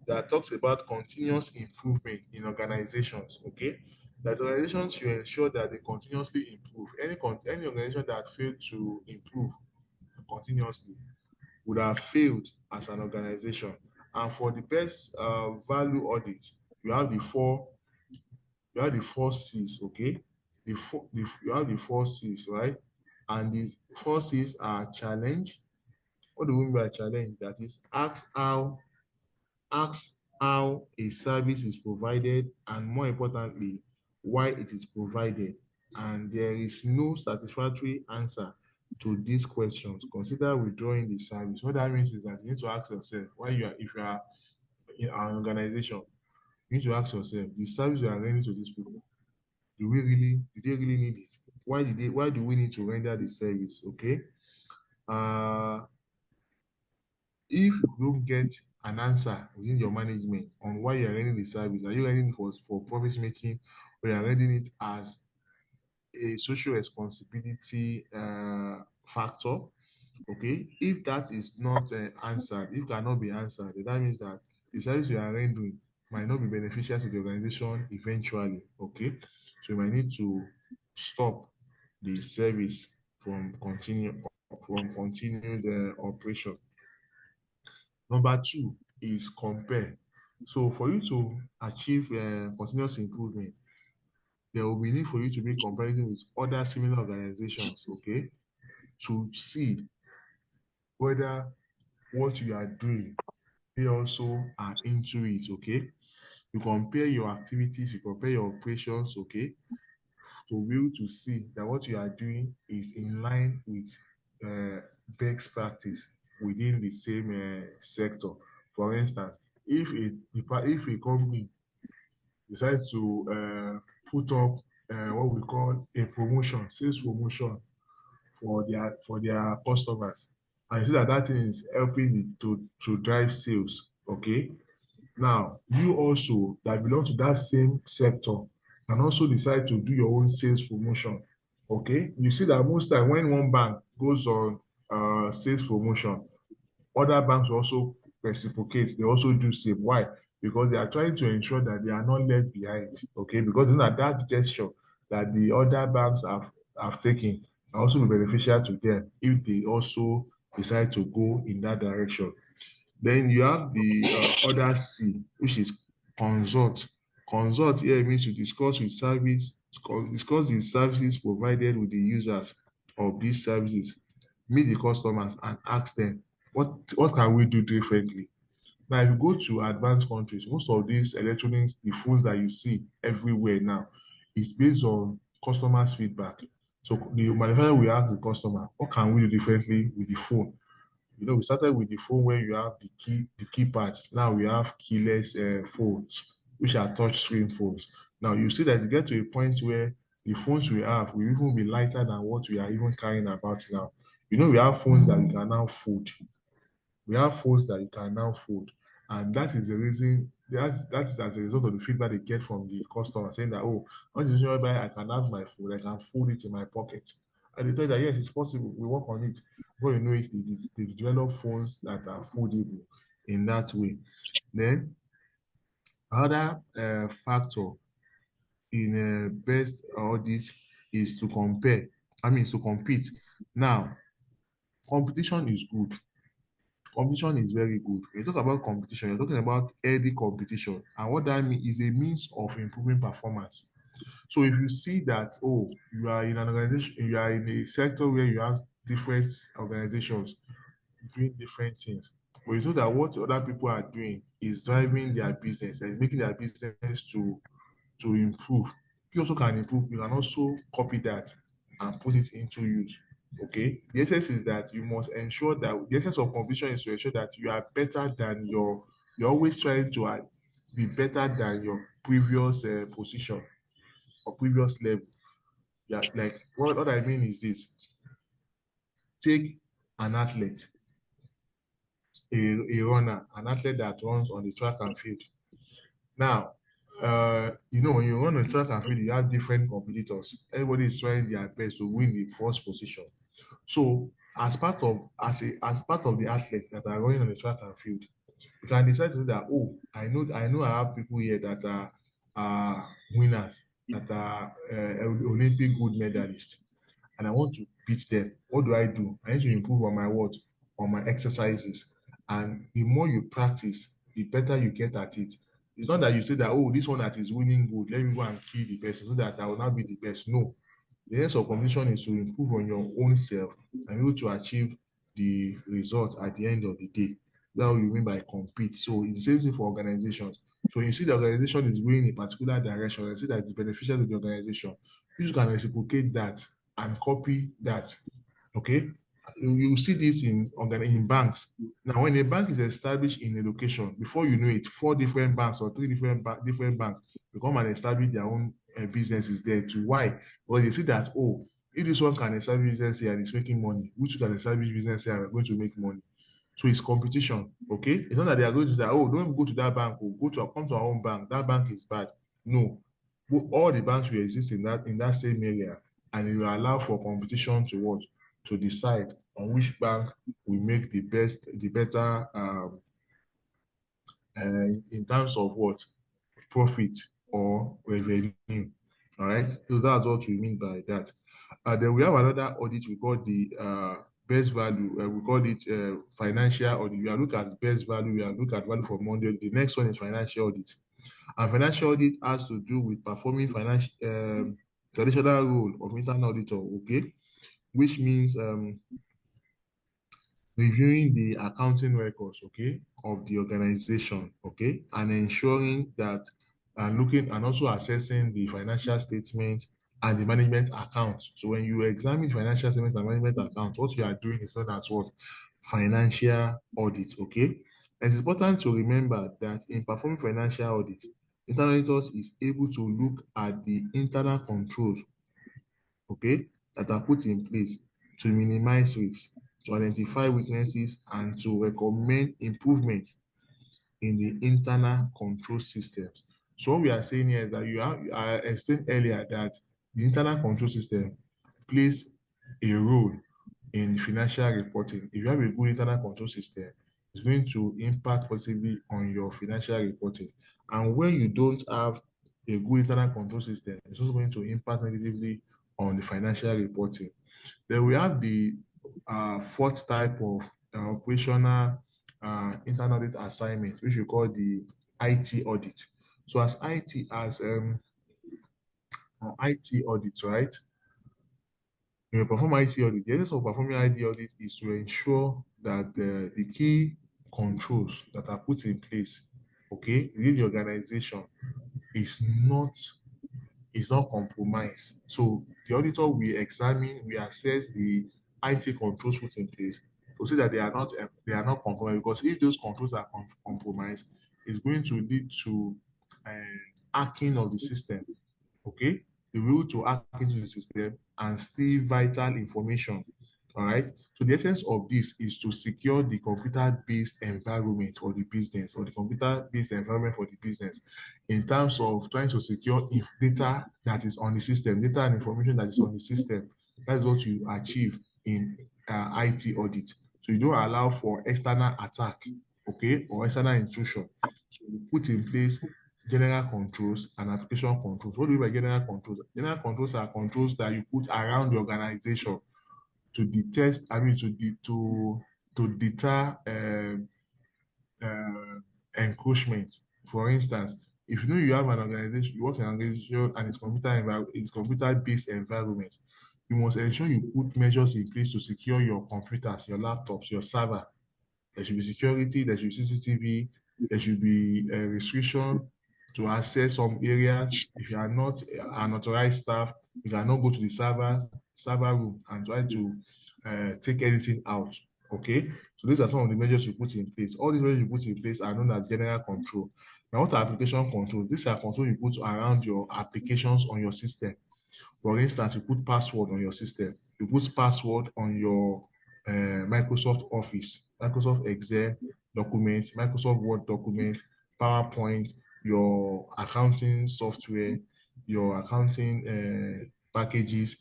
that talks about continuous improvement in organizations, okay? That organizations should ensure that they continuously improve. Any organization that failed to improve continuously would have failed as an organization. And for the best value audit, you have the four C's, okay? You have the four C's, right? And the four C's are challenge. What do we mean by challenge? That is, ask how a service is provided, and more importantly, why it is provided. And there is no satisfactory answer to these questions. Consider withdrawing the service. What that means is that you need to ask yourself, if you are in an organization, you need to ask yourself, the service you are rendering to these people, do they really need it? Why do we need to render the service? Okay. Uh if you don't get an answer within your management on why you're running the service, are you running it for profit making, or you're running it as a social responsibility factor? Okay, if that is not answered, if cannot be answered, then that means that the service you are rendering might not be beneficial to the organization eventually. Okay, so you might need to stop the service from continued operation. Number two is compare. So for you to achieve continuous improvement, there will be need for you to make comparison with other similar organizations, okay, to see whether what you are doing, they also are into it, okay. You compare your activities, you compare your operations, okay, to be able to see that what you are doing is in line with best practice within the same sector. For instance, if a company decides to put up what we call a promotion, sales promotion for their customers, and you see that that thing is helping to drive sales, okay. Now, you also that belong to that same sector can also decide to do your own sales promotion. Okay. You see that most time when one bank goes on sales promotion, other banks also reciprocate. They also do same. Why? Because they are trying to ensure that they are not left behind. Okay. Because you know that gesture that the other banks have taken can also be beneficial to them if they also decide to go in that direction. Then you have the other C, which is consult. Consult here means to discuss the services provided with the users of these services, meet the customers and ask them, what can we do differently? Now, if you go to advanced countries, most of these electronics, the phones that you see everywhere now, is based on customers' feedback. So the manufacturer will ask the customer, what can we do differently with the phone? We started with the phone where you have the keypad. Now we have keyless phones, which are touch screen phones. Now you see that you get to a point where the phones we have will even be lighter than what we are even carrying about now. We have phones that you can now fold. We have phones that you can now fold. And that is the reason that is as a result of the feedback they get from the customer saying that, oh, once you whereby I can have my phone, I can fold it in my pocket. And they tell you that yes, it's possible, we work on it. Before you know it, they develop phones that are foldable in that way. Then another factor in best audit is to compare. I mean, is to compete. Now, competition is good. Competition is very good. When you talk about competition, you're talking about healthy competition. And what that means is a means of improving performance. So if you see that, oh, you are in an organization, you are in a sector where you have different organizations doing different things, but you know that what other people are doing is driving their business and is making their business to improve. You also can improve, you can also copy that and put it into use. Okay. The essence is that you must ensure that the essence of competition is to ensure that you are better than you're always trying to be better than your previous position or previous level. Yeah, like what I mean is this: take an athlete, a runner, an athlete that runs on the track and field. Now, when you run on track and field, you have different competitors. Everybody is trying their best to win the first position. So, as part of the athletes that are running on the track and field, you can decide to say that, oh, I know I have people here that are winners, that are Olympic gold medalists, and I want to beat them. What do? I need to improve on my what? On my exercises. And the more you practice, the better you get at it. It's not that you say that, oh, this one that is winning good, let me go and kill the person so that I will not be the best. No. The essence of competition is to improve on your own self and be able to achieve the result at the end of the day. That's what you mean by compete. So it's the same thing for organizations. So you see the organization is going in a particular direction and see that it's beneficial to the organization. You can reciprocate that and copy that. Okay. You see this in banks. Now, when a bank is established in a location, before you know it, four different banks or three different banks become and establish their own businesses there too. Why? Because they see that, oh, if this one can establish business here and it's making money, which can establish business here and are going to make money. So it's competition. Okay. It's not that they are going to say, oh, don't go to that bank, or come to our own bank. That bank is bad. No. All the banks will exist in that same area, and it will allow for competition to what? To decide on which bank will make the better in terms of what? Profit or revenue. All right. So that's what we mean by that. Then we have another audit. We call the best value. We call it financial audit. We are look at best value. We are look at value for money. The next one is financial audit. And financial audit has to do with performing financial traditional role of internal auditor. Okay, which means reviewing the accounting records, okay, of the organization, okay, and ensuring that and looking and also assessing the financial statement and the management account. So when you examine financial statement and management account, what you are doing is not as what? Financial audit, okay? And it's important to remember that in performing financial audit, internal auditors is able to look at the internal controls, okay, that are put in place to minimize risks, to identify weaknesses, and to recommend improvement in the internal control systems. So what we are saying here is that I explained earlier that the internal control system plays a role in financial reporting. If you have a good internal control system, it's going to impact positively on your financial reporting. And when you don't have a good internal control system, it's also going to impact negatively on the financial reporting. Then we have the fourth type of operational internal audit assignment, which we call the IT audit. So as IT audit, right? When you perform IT audit, the essence of performing IT audit is to ensure that the key controls that are put in place, okay, within the organization is not compromised. So the auditor will examine, we assess the IT controls put in place to see that they are not compromised. Because if those controls are compromised, it's going to lead to uh, hacking of the system. Okay, the will to hack into the system and steal vital information. All right. So the essence of this is to secure the computer-based environment for the business, or the computer-based environment for the business, in terms of trying to secure if data that is on the system, data and information that is on the system. That's what you achieve in IT audit. So you don't allow for external attack, okay, or external intrusion. So you put in place general controls and application controls. What do you mean by general controls? General controls are controls that you put around the organization to detect, I mean, to deter encroachment. For instance, if you know you have an organization, you work in an organization and it's computer-based environment, you must ensure you put measures in place to secure your computers, your laptops, your server. There should be security, there should be CCTV, there should be a restriction to access some areas. If you are not an authorized staff, you cannot go to the server room and try to take anything out. Okay, so these are some of the measures you put in place. All these measures you put in place are known as general control. Now, what are application controls? These are controls you put around your applications on your system. For instance, you put password on your system. You put password on your Microsoft Office, Microsoft Excel document, Microsoft Word document, PowerPoint, your accounting software, your accounting packages.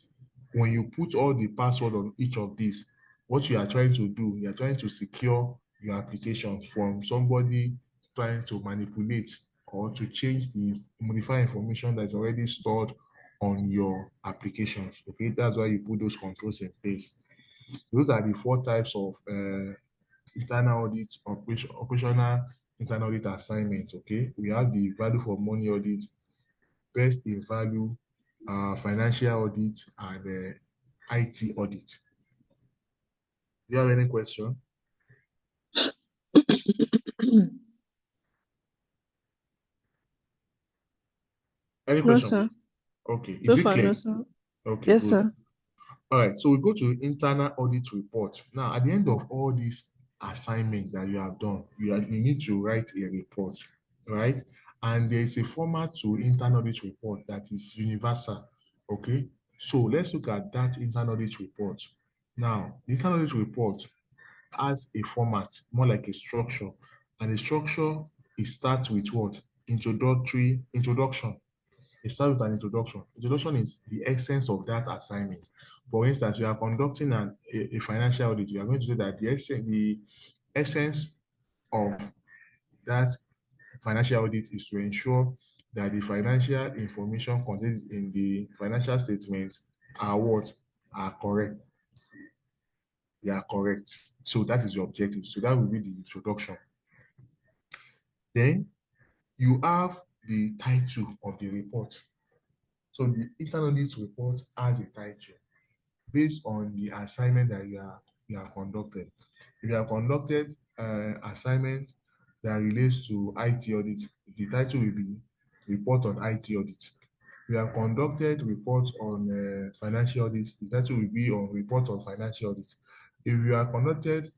When you put all the password on each of these, what you are trying to do, you are trying to secure your application from somebody trying to manipulate or to change the modify information that's already stored on your applications. Okay, that's why you put those controls in place. Those are the four types of internal audit, operational internal audit assignments. Okay, we have the value for money audit, best in value, financial audit, and IT audit. Do you have any question? Any No, question, sir. please? Okay, is So it far, no, clear? sir. Okay, Yes, good. sir. All right, so we go to internal audit report. Now, at the end of all these assignments that you have done, you need to write a report, right? And there is a format to internal audit report that is universal, okay? So let's look at that internal audit report. Now, the internal audit report has a format, more like a structure, and the structure, it starts with what? Introduction. It starts with an introduction. Introduction is the essence of that assignment. For instance, you are conducting a financial audit. You are going to say that the essence of that financial audit is to ensure that the financial information contained in the financial statements are what? Are correct. They are correct. So that is your objective. So that will be the introduction. Then you have the title of the report. So the internal audit report has a title based on the assignment that you have conducted. If you have conducted assignment that relates to IT audit, the title will be Report on IT Audit. If you have conducted reports on financial audit, the title will be on Report on Financial Audit. If you have conducted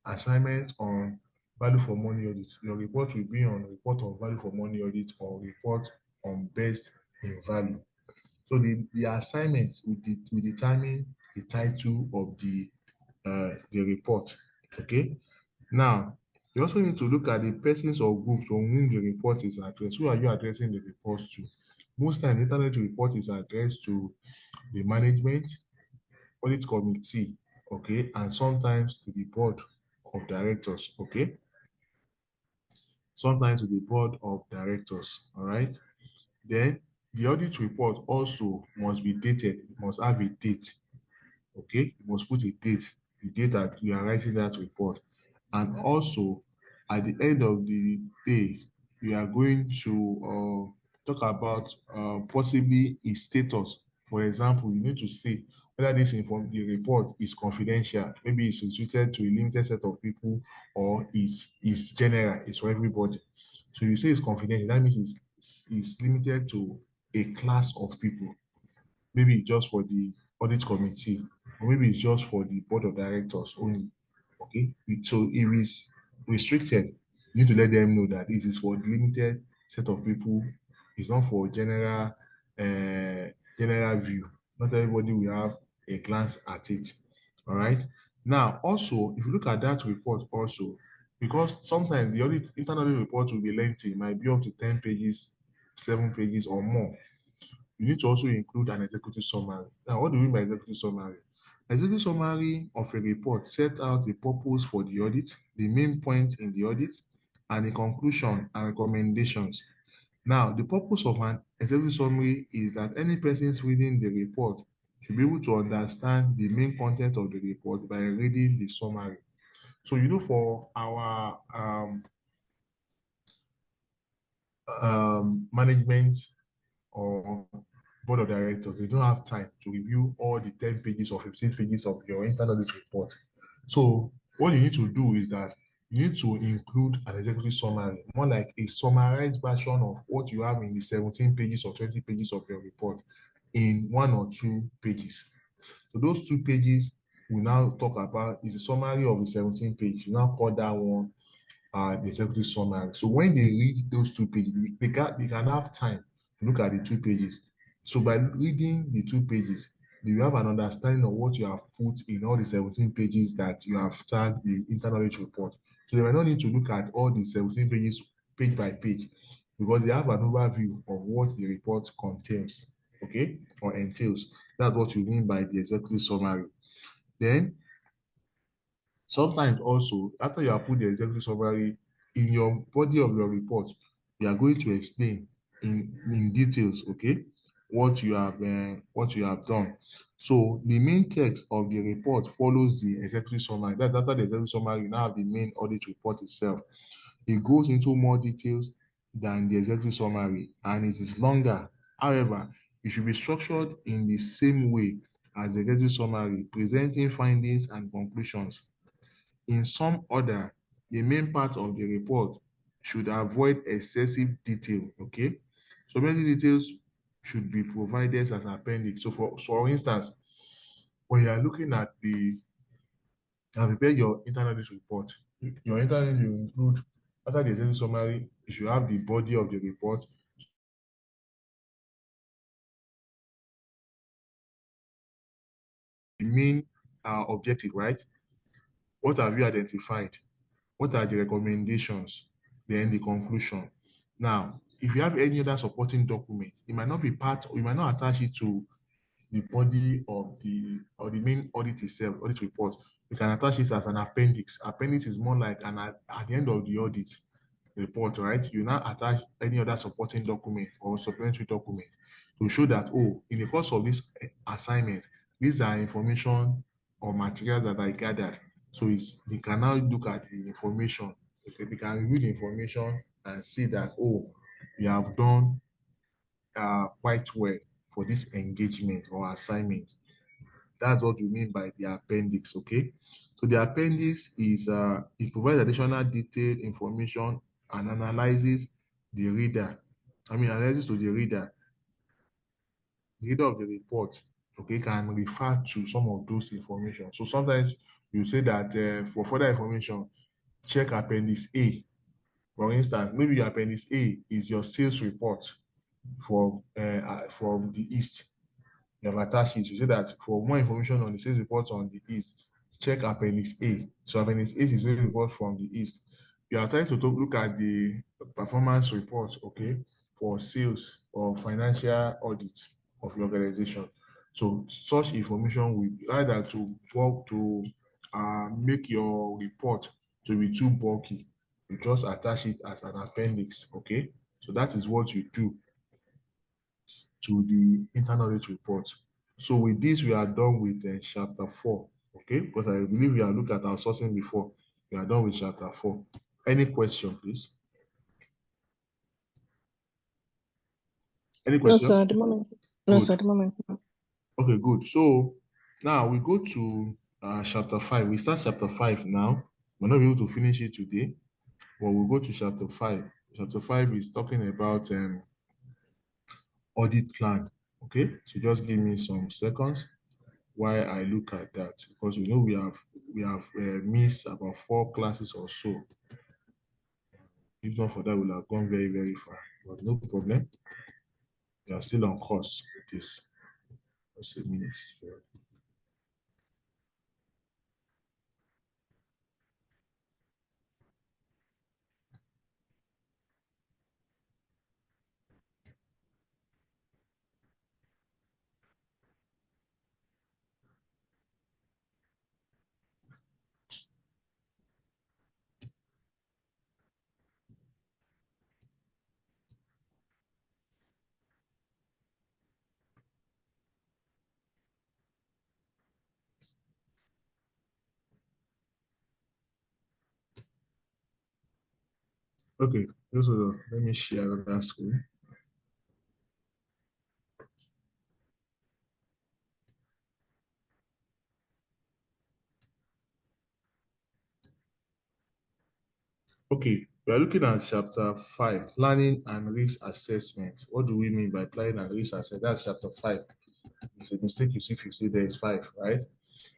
assignment on value for money audit, your report will be on Report on Value for Money Audit or Report on Best in Value. So the assignment will determine the title of the report. Okay. Now, you also need to look at the persons or groups on whom the report is addressed. Who are you addressing the report to? Most times, the internet report is addressed to the management, audit committee, okay, and sometimes to the board of directors, okay. Sometimes to the board of directors, all right. Then the audit report also must be dated, it must have a date. Okay, you must put a date, the date that you are writing that report. And also, at the end of the day, we are going to talk about possibly its status. For example, you need to say whether the report is confidential, maybe it's restricted to a limited set of people, or is general, it's for everybody. So you say it's confidential, that means it's limited to a class of people. Maybe it's just for the audit committee, or maybe it's just for the board of directors only. Okay. So if it's restricted, you need to let them know that this is for the limited set of people. It's not for general view. Not everybody will have a glance at it. All right. Now, also, if you look at that report, also, because sometimes the audit internal audit report will be lengthy, it might be up to 10 pages, 7 pages, or more. You need to also include an executive summary. Now, what do we mean by executive summary? Executive summary of a report sets out the purpose for the audit, the main point in the audit, and a conclusion and recommendations. Now, the purpose of an executive summary is that any persons reading the report should be able to understand the main content of the report by reading the summary. So, for our management or board of directors, they don't have time to review all the 10 pages or 15 pages of your internal audit report. So what you need to do is that you need to include an executive summary, more like a summarized version of what you have in the 17 pages or 20 pages of your report in 1 or 2 pages. So those 2 pages we now talk about is a summary of the 17 pages. You now call that one the executive summary. So when they read those 2 pages, they can have time to look at the 2 pages. So by reading the 2 pages, you have an understanding of what you have put in all the 17 pages that you have tagged the internal audit report. So they might not need to look at all the 17 pages page by page because they have an overview of what the report contains, okay, or entails. That's what you mean by the executive summary. Then sometimes also, after you have put the executive summary in your body of your report, you are going to explain in details, okay, what you have done. So the main text of the report follows the executive summary. That's after the executive summary, you now have the main audit report itself. It goes into more details than the executive summary and it is longer. However, it should be structured in the same way as the executive summary, presenting findings and conclusions in some order. The main part of the report should avoid excessive detail, okay? So many details should be provided as appendix. So for instance, when you are looking at prepare your internal audit report, your internal audit will include, after the executive summary, you should have the body of the report, the main objective, right? What have you identified? What are the recommendations? Then the conclusion. Now, if you have any other supporting document, it might not be part, or you might not attach it to the body of the main audit itself, audit report. You can attach it as an appendix. Appendix is more like at the end of the audit report, right? You now attach any other supporting document or supplementary document to show that, oh, in the course of this assignment, these are information or materials that I gathered. So they can now look at the information. Okay, they can review the information and see that, oh, you have done quite well for this engagement or assignment. That's what we mean by the appendix, okay? So the appendix is it provides additional detailed information and analyzes the reader. Analysis to the reader. The reader of the report, okay, can refer to some of those information. So sometimes you say that for further information, check appendix A. For instance, maybe your appendix A is your sales report from the East. You have attached it. You say that for more information on the sales report on the East, check Appendix A. So Appendix A is sales report from the East. You are trying to look at the performance report, okay, for sales or financial audit of your organization. So such information will either to work to make your report to be too bulky. You just attach it as an appendix, okay? So that is what you do to the internal audit report. So with this, we are done with chapter 4, okay? Because I believe we are looking at outsourcing before. We are done with chapter 4. Any question, please? Any No, sir, question? at the moment. No, sir, Good. at the moment. Okay, good. So now we go to chapter 5. We start chapter 5 now. We're not able to finish it today, but we'll go to chapter 5. Chapter 5 is talking about audit plan. Okay, so just give me some seconds why I look at that because we have missed about 4 classes or so. If not for that, we'll have gone very, very far. But no problem. We are still on course with this. Just a minute. Okay, just hold on. Let me share another screen. Okay, we are looking at chapter 5, planning and risk assessment. What do we mean by planning and risk assessment? That's chapter 5. It's a mistake you see if you see there is 5, right?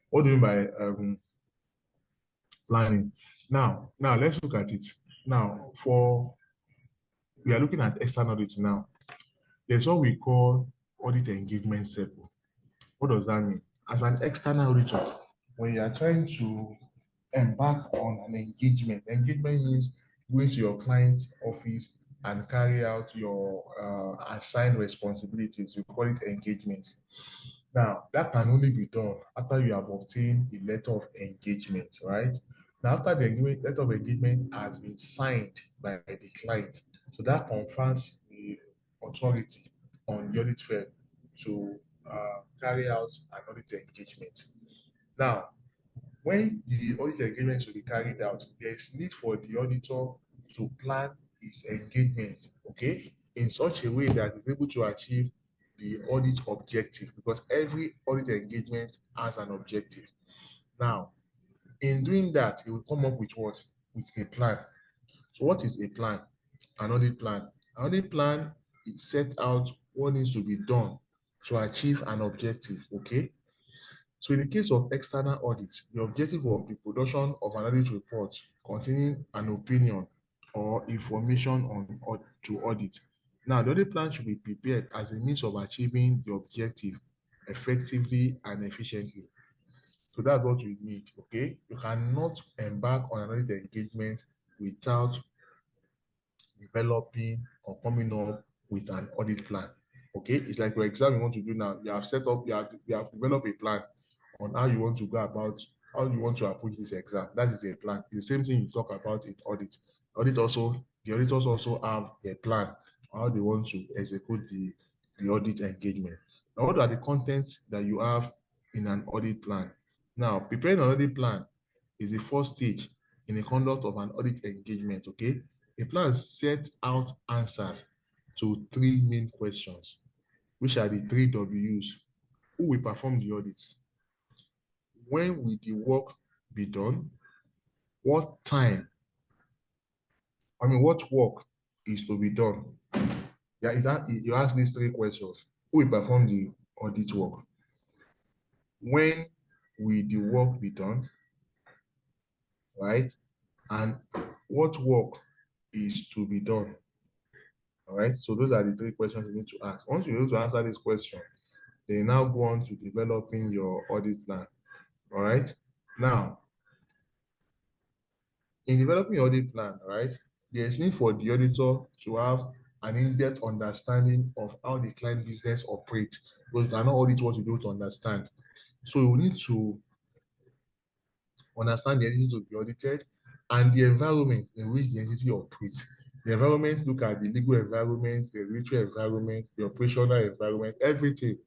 What do you mean by planning? Now let's look at it. Now, we are looking at external audit now. There's what we call audit engagement cycle. What does that mean? As an external auditor, when you are trying to embark on an engagement, engagement means going to your client's office and carry out your assigned responsibilities. We call it engagement. Now, that can only be done after you have obtained a letter of engagement, right? Now, after the letter of engagement has been signed by the client, so that confers the authority on the audit firm to carry out an audit engagement. Now, when the audit engagement will be carried out, there is need for the auditor to plan his engagement, okay, in such a way that he's able to achieve the audit objective because every audit engagement has an objective. Now, in doing that, he will come up with what? With a plan. So, what is a plan? An audit plan. An audit plan is set out what needs to be done to achieve an objective, okay? So in the case of external audit, the objective of the production of an audit report containing an opinion or information on to audit. Now, the audit plan should be prepared as a means of achieving the objective effectively and efficiently. So that's what we need, okay? You cannot embark on an audit engagement without developing or coming up with an audit plan. Okay, it's like your exam you want to do now. You have set up, you have developed a plan on how you want to go about, how you want to approach this exam. That is a plan. It's the same thing you talk about in audit. Audit also, the auditors also have a plan on how they want to execute the audit engagement. Now, what are the contents that you have in an audit plan? Now, preparing an audit plan is the first stage in the conduct of an audit engagement, okay? A plan sets out answers to three main questions, which are the three W's. Who will perform the audit? When will the work be done? What time? What work is to be done? Yeah, you ask these three questions. Who will perform the audit work? When will the work be done? Right? And what work is to be done? All right. So those are the three questions you need to ask. Once you're able to answer this question, they now go on to developing your audit plan. All right. Now, in developing your audit plan, right, there's need for the auditor to have an in-depth understanding of how the client business operates because they are not audit what you do to understand. So you need to understand the entity to be audited and the environment in which the entity operates. The environment, look at the legal environment, the regulatory environment, the operational environment, everything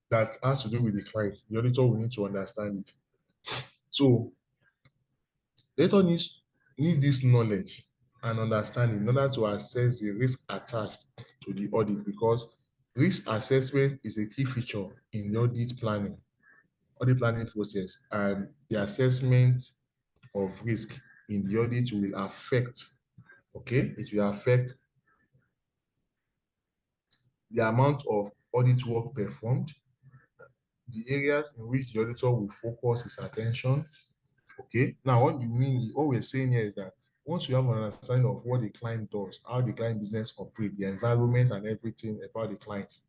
that has to do with the client. The auditor will need to understand it. So the auditor need this knowledge and understanding in order to assess the risk attached to the audit because risk assessment is a key feature in the audit planning process, and the assessment of risk in the audit will affect, okay, it will affect the amount of audit work performed, the areas in which the auditor will focus his attention. Okay. Now, what we're saying here is that once you have an understanding of what the client does, how the client business operates, the environment and everything about the client,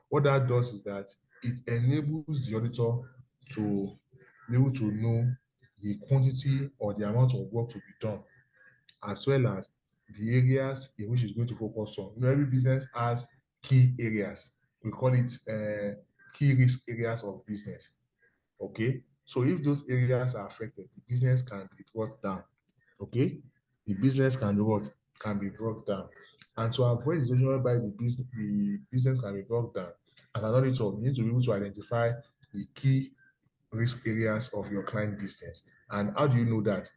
what that does is that it enables the auditor to be able to know the quantity or the amount of work to be done, as well as the areas in which it's going to focus on. Every business has key areas. We call it key risk areas of business. Okay. So if those areas are affected, the business can be brought down. Okay. The business can be what? Can be brought down. And to avoid the situation whereby the business can be brought down, as an auditor, you need to be able to identify the key risk areas of your client business. And how do you know that?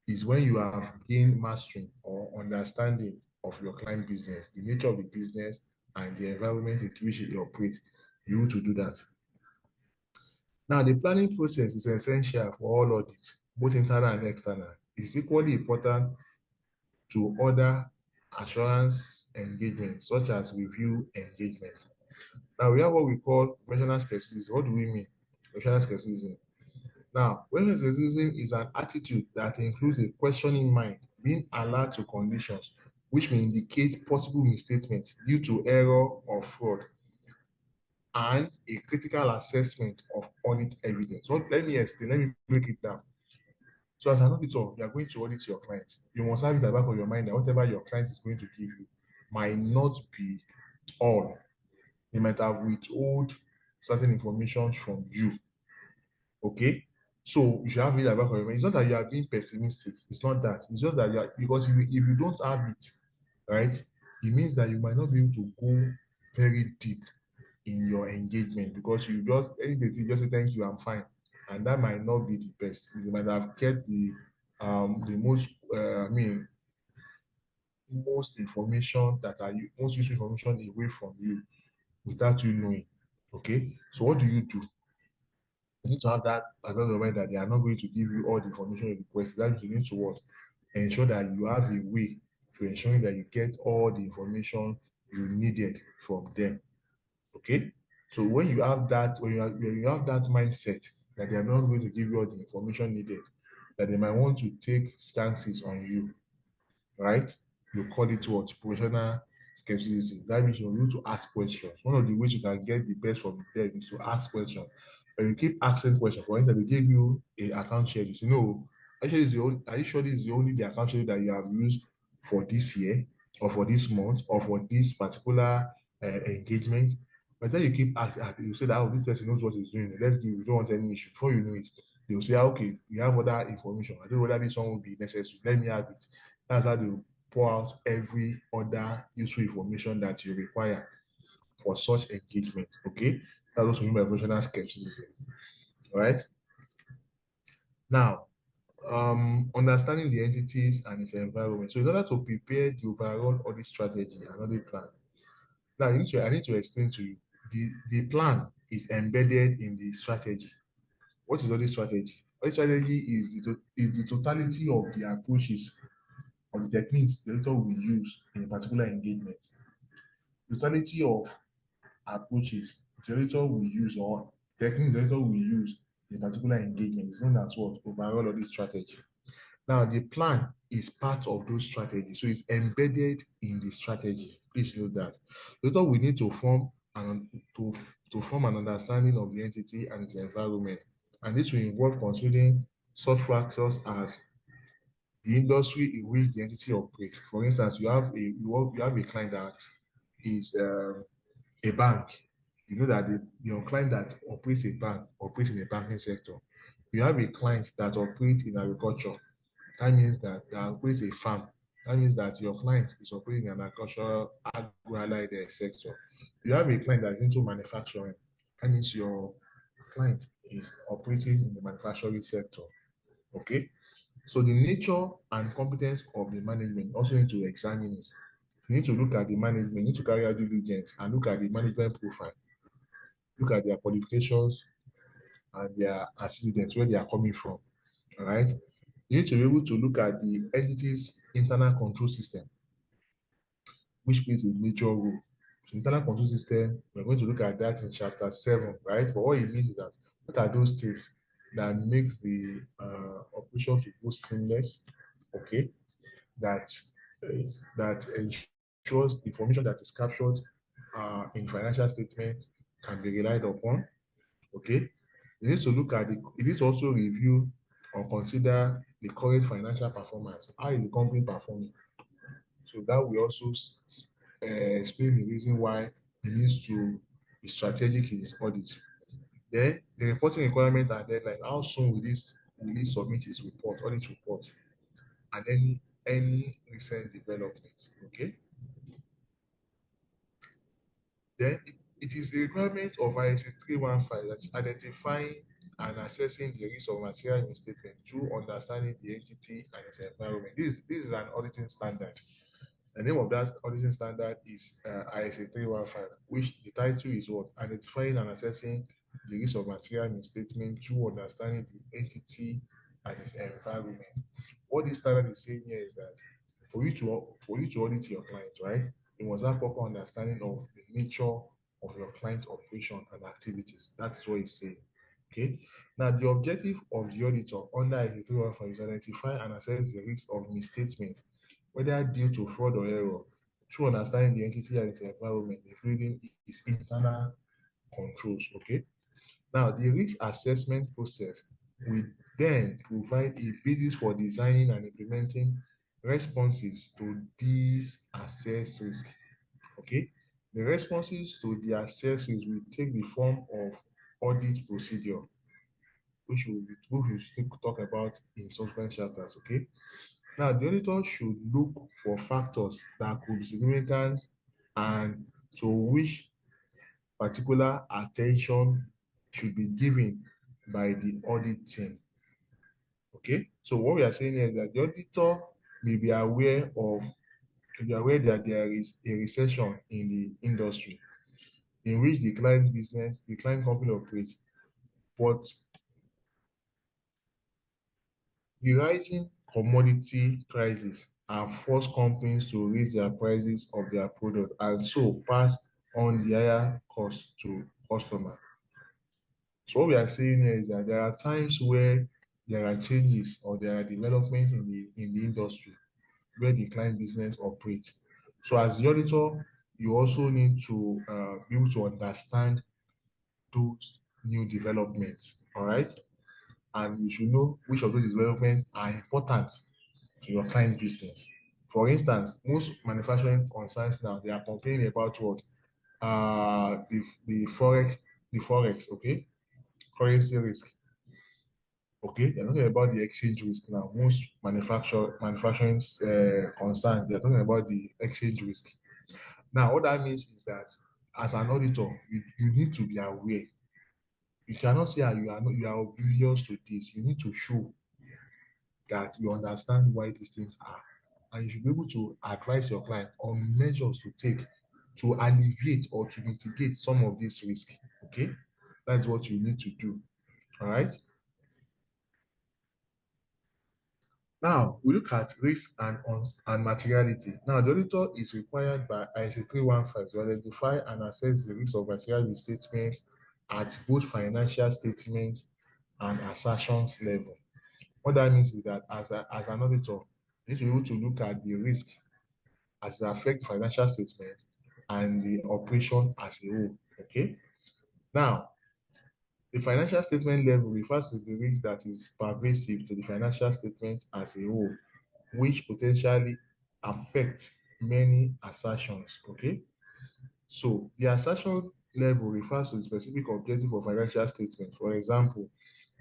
is when you have gained mastery or understanding of your client business, the nature of the business, and the environment in which it operates. You need to do that. Now, the planning process is essential for all audits, both internal and external. It's equally important to other assurance engagement, such as review engagement. Now, we have what we call professional skepticism. What do we mean? Professional skepticism. Now, professional skepticism is an attitude that includes a questioning mind, being alert to conditions which may indicate possible misstatements due to error or fraud, and a critical assessment of audit evidence. So let me explain, let me break it down. So as an auditor, you are going to audit your client. You must have it at the back of your mind that whatever your client is going to give you might not be all. They might have withhold certain information from you. Okay? So you should have it at the back of your mind. It's not that you are being pessimistic. It's not that. It's just that you are, because if you don't have it, right, it means that you might not be able to go very deep in your engagement, because you just anything you just say thank you, I'm fine, and that might not be the best. You might have kept the most most information that are most useful information away from you without you knowing. Okay, so what do? You need to have that as well, mind that they are not going to give you all the information you request. That means you need to what? Ensure that you have a way to ensuring that you get all the information you needed from them. Okay. So when you have that mindset that they are not going to give you all the information needed, that they might want to take stances on you, right? You call it what? Professional skepticism. That means you need to ask questions. One of the ways you can get the best from them is to ask questions. When you keep asking questions, for instance, they give you a account schedule. You know, actually, are you sure this is the only the account schedule that you have used for this year, or for this month, or for this particular engagement? But then you keep asking, you say that, oh, this person knows what he's doing. Let's give, we don't want any issue. Before you know it, they'll say, okay, we have other information. I don't know whether this one will be necessary. Let me have it. That's how they pour out every other useful information that you require for such engagement. Okay, that's also mean by professional skepticism. All right. Now, understanding the entities and its environment. So, in order to prepare the overall audit strategy and audit plan, now I need to explain to you the plan is embedded in the strategy. What is audit strategy? Audit strategy is the totality of the approaches of the techniques the auditor will use in a particular engagement. Totality of approaches the auditor will use, or techniques the auditor will use in a particular engagement is known as what? Overall audit strategy. Now, the plan is part of those strategies, so it's embedded in the strategy. Please note that. Later, we need to form an understanding of the entity and its environment, and this will involve considering such factors as the industry in which the entity operates. For instance, you have a client that is a bank. You know that your client that operates a bank operates in the banking sector. You have a client that operates in agriculture. That means that operates a farm. That means that your client is operating in an agricultural agro-allied sector. You have a client that is into manufacturing. That means your client is operating in the manufacturing sector. Okay. So the nature and competence of the management also need to examine it. You need to look at the management, you need to carry out due diligence and look at the management profile, look at their qualifications and their antecedents, where they are coming from. All right. You need to be able to look at the entity's internal control system, which plays a major role. So internal control system, we're going to look at that in chapter 7, right? But what it means is that what are those things that makes the operation to go seamless, okay? That that ensures the information that is captured in financial statements can be relied upon, okay? You need to look at you need to also review or consider the current financial performance. How is the company performing? So that will also explain the reason why it needs to be strategic in its audit. Then the reporting requirement and deadline. How soon will this submit its report, audit report, and any recent developments? Okay. Then it is the requirement of ISA 315 that's identifying and assessing the risk of material misstatement through understanding the entity and its environment. This is an auditing standard. The name of that auditing standard is ISA 315, which the title is what? Identifying and assessing the risk of material misstatement through understanding the entity and its environment. What this standard is saying here is that for you to audit your client, right, you must have proper understanding of the nature of your client's operation and activities. That is what it's saying. Okay. Now, the objective of the auditor under ISA 315 is to identify and assess the risk of misstatement, whether due to fraud or error, through understanding the entity and its environment, including its internal controls. Okay. Now, the risk assessment process will then provide a basis for designing and implementing responses to these assessed risks. Okay. The responses to the assessed risks will take the form of audit procedure, which we still talk about in subsequent chapters. Okay. Now, the auditor should look for factors that could be significant and to which particular attention should be given by the audit team. Okay, so what we are saying here is that the auditor may be aware that there is a recession in the industry in which the client company operates, but the rising commodity prices have forced companies to raise their prices of their product and so pass on the higher cost to customer. So what we are saying here is that there are times where there are changes or there are developments in the industry where the client business operates. So as the auditor, you also need to be able to understand those new developments. All right. And you should know which of those developments are important to your client business. For instance, most manufacturing concerns now they are complaining about what the forex, okay, currency risk. Okay, they're talking about the exchange risk now. Most manufacturing concerns they're talking about the exchange risk. Now, what that means is that as an auditor, you need to be aware. You cannot say you are oblivious to this. You need to show that you understand why these things are. And you should be able to advise your client on measures to take to alleviate or to mitigate some of this risk. Okay, that's what you need to do. All right. Now we look at risk and materiality. Now the auditor is required by ISA 315 to identify and assess the risk of material misstatement at both financial statement and assertions level. What that means is that as an auditor, you need to be able to look at the risk as it affects financial statement and the operation as a whole. Okay. Now, the financial statement level refers to the risk that is pervasive to the financial statement as a whole, which potentially affect many assertions. Okay. So the assertion level refers to the specific objective of financial statement. For example,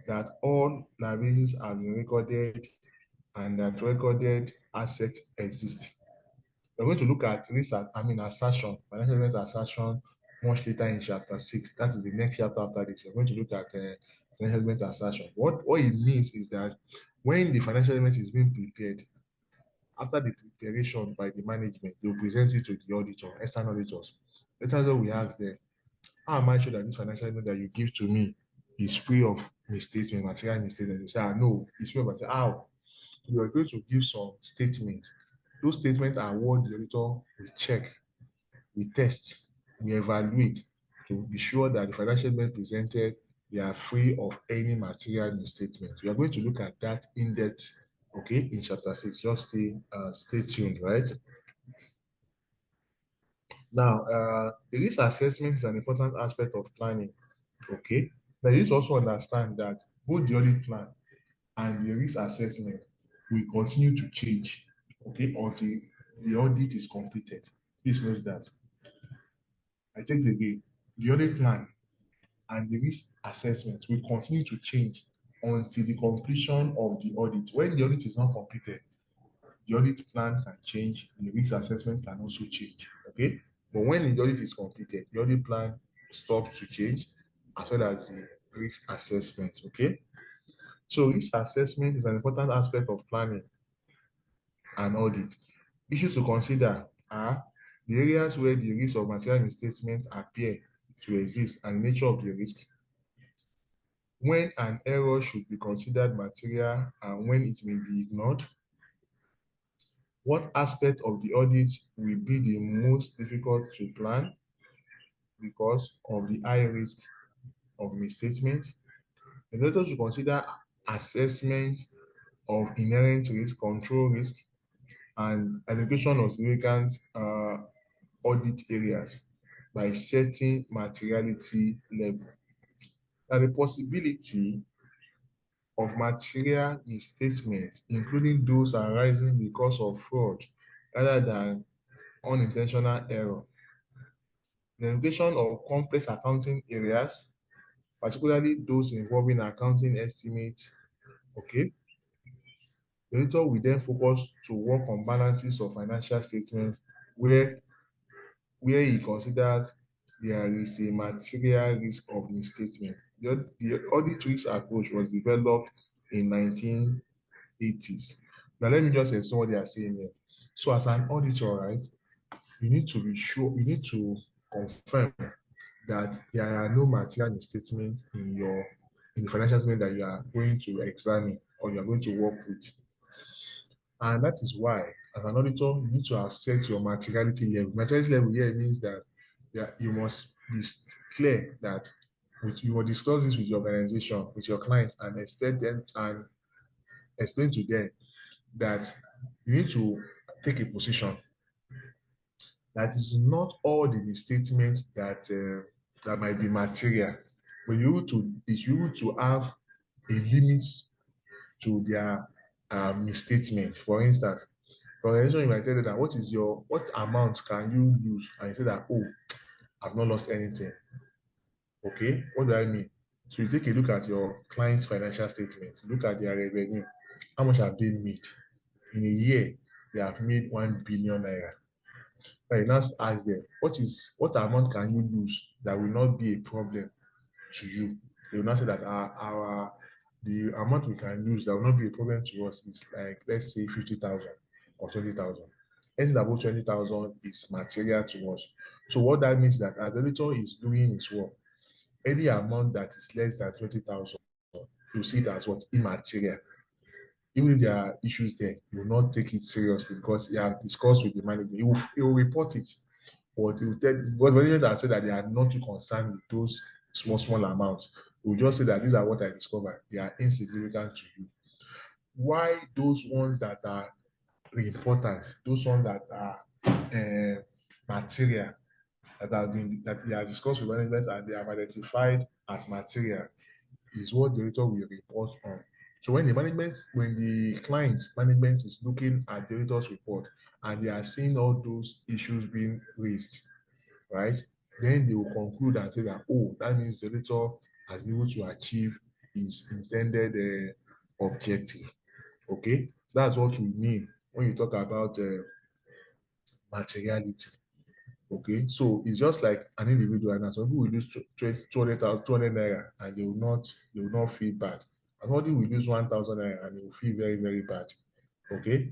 that all liabilities have been recorded and that recorded assets exist. We're going to look at assertion, financial statement assertion much later in chapter 6. That is the next chapter after this. We're going to look at financial statement assertion. What it means is that when the financial statement is being prepared, after the preparation by the management, they'll present it to the auditor, external auditors. Later we ask them, how am I sure that this financial statement that you give to me is free of misstatement, material misstatement? They say, no, it's free of material. How? You are going to give some statements. Those statements are what the auditor will check, we test, we evaluate to be sure that the financial statement presented they are free of any material misstatement. We are going to look at that in depth, okay, in chapter 6. Just stay tuned, right? Now, the risk assessment is an important aspect of planning, okay? Now, you need to also understand that both the audit plan and the risk assessment will continue to change, okay, until the audit is completed. Please note that. I take it again. The audit plan and the risk assessment will continue to change until the completion of the audit. When the audit is not completed, the audit plan can change, the risk assessment can also change. Okay. But when the audit is completed, the audit plan stops to change as well as risk assessment. Okay, so risk assessment is an important aspect of planning and audit. Issues to consider are the areas where the risk of material misstatement appear to exist and the nature of the risk, when an error should be considered material and when it may be ignored, what aspect of the audit will be the most difficult to plan because of the high risk of misstatement. The auditor should consider assessment of inherent risk, control risk, and allocation of significant audit areas by setting materiality level. Now, the possibility of material misstatements, including those arising because of fraud rather than unintentional error. The allocation of complex accounting areas, particularly those involving accounting estimates, okay? The auditor will then focus to work on balances of financial statements where he considers there is a material risk of misstatement. The audit risk approach was developed in 1980s. Now, let me just explain what they are saying here. So, as an auditor, right, you need to be sure, you need to confirm that there are no material misstatements in the financial statement that you are going to examine or you are going to work with. And that is why, as an auditor, you need to assess your materiality level. Materiality level here means that you must be clear that you will discuss this with your organization, with your clients, and expect them and explain to them that you need to take a position that is not all the misstatements that might be material, but you to have a limit to their misstatement. For instance, for organization, you might tell them that what amount can you lose? And you say that, oh, I've not lost anything. Okay, what do I mean? So you take a look at your client's financial statement, look at their revenue. How much have they made? In a year, they have made 1 billion naira. Now you now ask them, what amount can you lose that will not be a problem to you? They will not say that the amount we can lose that will not be a problem to us is like, let's say 50,000 or 20,000. Anything above 20,000 is material to us. So what that means that as the auditor is doing his work, any amount that is less than 20,000, you see it as what? Immaterial. Even if there are issues there, you will not take it seriously because you have discussed with the management. He will report it, but he will tell, but management have said that they are not too concerned with those small amounts. He will just say that these are what I discovered. They are insignificant to you. Why those ones that are important, those ones that are material, that they are discussed with management and they have identified as material, is what the auditor will report on. So when the client management is looking at the auditor's report and they are seeing all those issues being raised, right? Then they will conclude and say that, oh, that means the auditor has been able to achieve his intended objective. Okay, that's what we mean when you talk about materiality. Okay, so it's just like an individual, and some people will lose 200 naira and they will not feel bad. And somebody will lose 1,000 naira and they will feel very, very bad. Okay,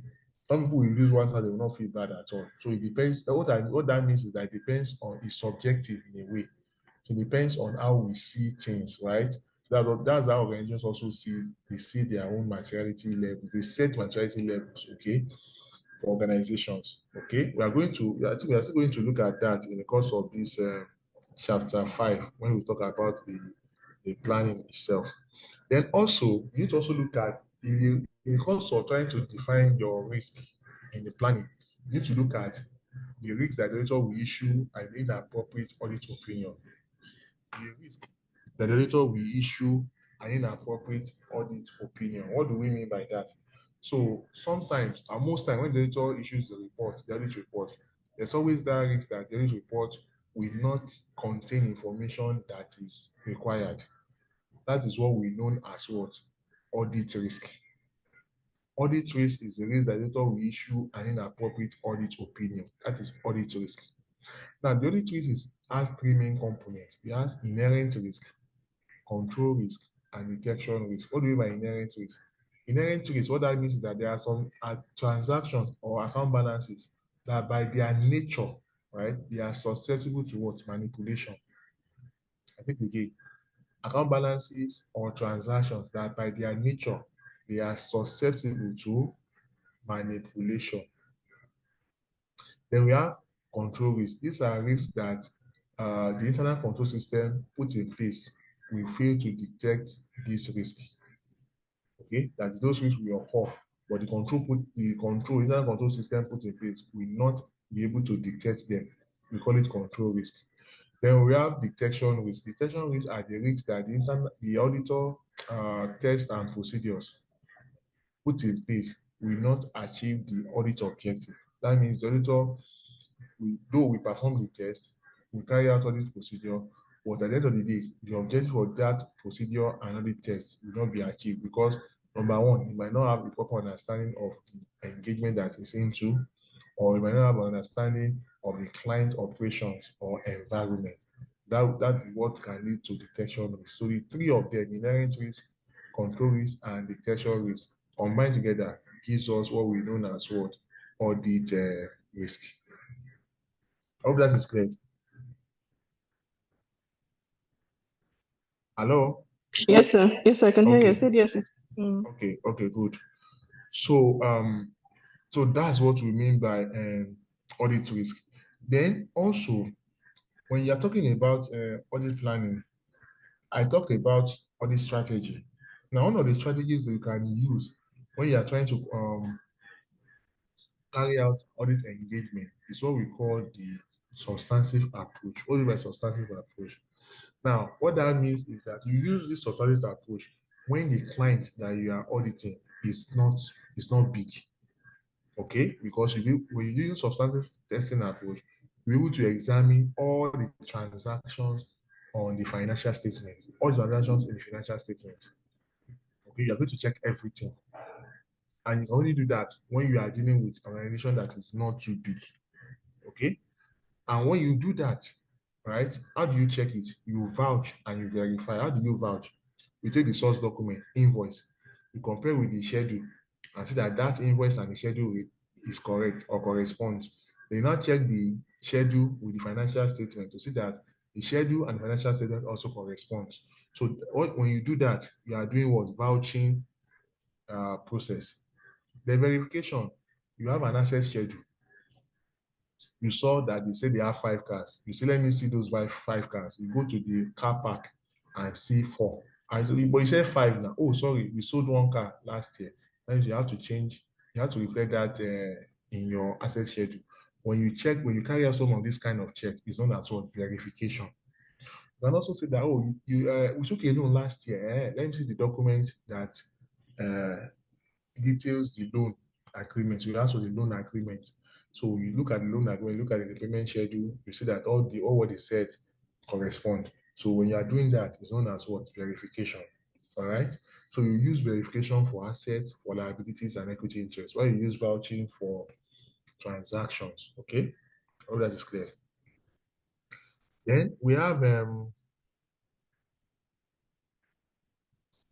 some people will lose 1,000, they will not feel bad at all. So it depends. What that means is that it depends on, it's subjective in a way. So it depends on how we see things, right? That's how organizations also see their own materiality level. They set materiality levels, okay, for organizations. Okay, I think we are still going to look at that in the course of this chapter 5 when we talk about the planning itself. Then also, you need to also look at in the course of trying to define your risk in the planning, you need to look at the risk that the auditor will issue an inappropriate audit opinion. The risk that the auditor will issue an inappropriate audit opinion. What do we mean by that? So sometimes, and most times, when the auditor issues the audit report, there's always that risk that the audit report will not contain information that is required. That is what we know as what? Audit risk. Audit risk is the risk that the auditor will issue an inappropriate audit opinion. That is audit risk. Now, the audit risk has three main components. It has inherent risk, control risk and detection risk. What do you mean by inherent risk? Inherent risk, what that means is that there are some transactions or account balances that by their nature, right, they are susceptible to what? Manipulation. I think again, account balances or transactions that by their nature, they are susceptible to manipulation. Then we have control risks. These are risks that the internal control system put in place will fail to detect these risks. Okay, that those risks will occur, but internal control system put in place will not be able to detect them. We call it control risk. Then we have detection risk. Detection risks are the risks that the auditor tests and procedures put in place will not achieve the audit objective. That means the auditor, though we perform the test, we carry out audit procedure, but at the end of the day, the objective of that procedure and audit test will not be achieved because number one, you might not have a proper understanding of the engagement that is into, or you might not have an understanding of the client operations or environment. That is what can lead to detection risk. So the three of them, inherent risk, control risk, and detection risk, combined together gives us what we know as what? Audit risk. I hope that is clear. Hello? Yes, sir. Yes, I can hear you. I Okay, said yes. okay, good. So so that's what we mean by audit risk. Then also, when you're talking about audit planning, I talk about audit strategy. Now, one of the strategies that you can use when you are trying to carry out audit engagement is what we call the substantive approach. What do you mean by substantive approach? Now, what that means is that you use this substantive approach when the client that you are auditing is not big. Okay, because when you use substantive testing approach, you're able to examine all the transactions on the financial statement, all the transactions in the financial statement. Okay, you're going to check everything. And you can only do that when you are dealing with an organization that is not too big. Okay. And when you do that, right, how do you check it? You vouch and you verify. How do you vouch? You take the source document, invoice, you compare with the schedule and see that that invoice and the schedule is correct or corresponds. Then you now check the schedule with the financial statement to see that the schedule and the financial statement also corresponds. So when you do that, you are doing what? Vouching process. The verification, you have an asset schedule. You saw that they say they have 5 cars. You say, let me see those five cars. You go to the car park and see 4. Actually, but you said 5 now. Oh, sorry, we sold 1 car last year. Then you have to change, you have to reflect that in your asset schedule. When you carry out some of this kind of check, it's known as what? Verification. You can also say that, oh, we took a loan last year. Let me see the document that uh, details the loan agreement. You ask for the loan agreement. So you look at the loan agreement, look at the repayment schedule, you see that all what they said correspond. So when you are doing that, it's known as what? Verification. All right. So you use verification for assets, for liabilities, and equity interest, while you use vouching for transactions. Okay. All that is clear. Then we have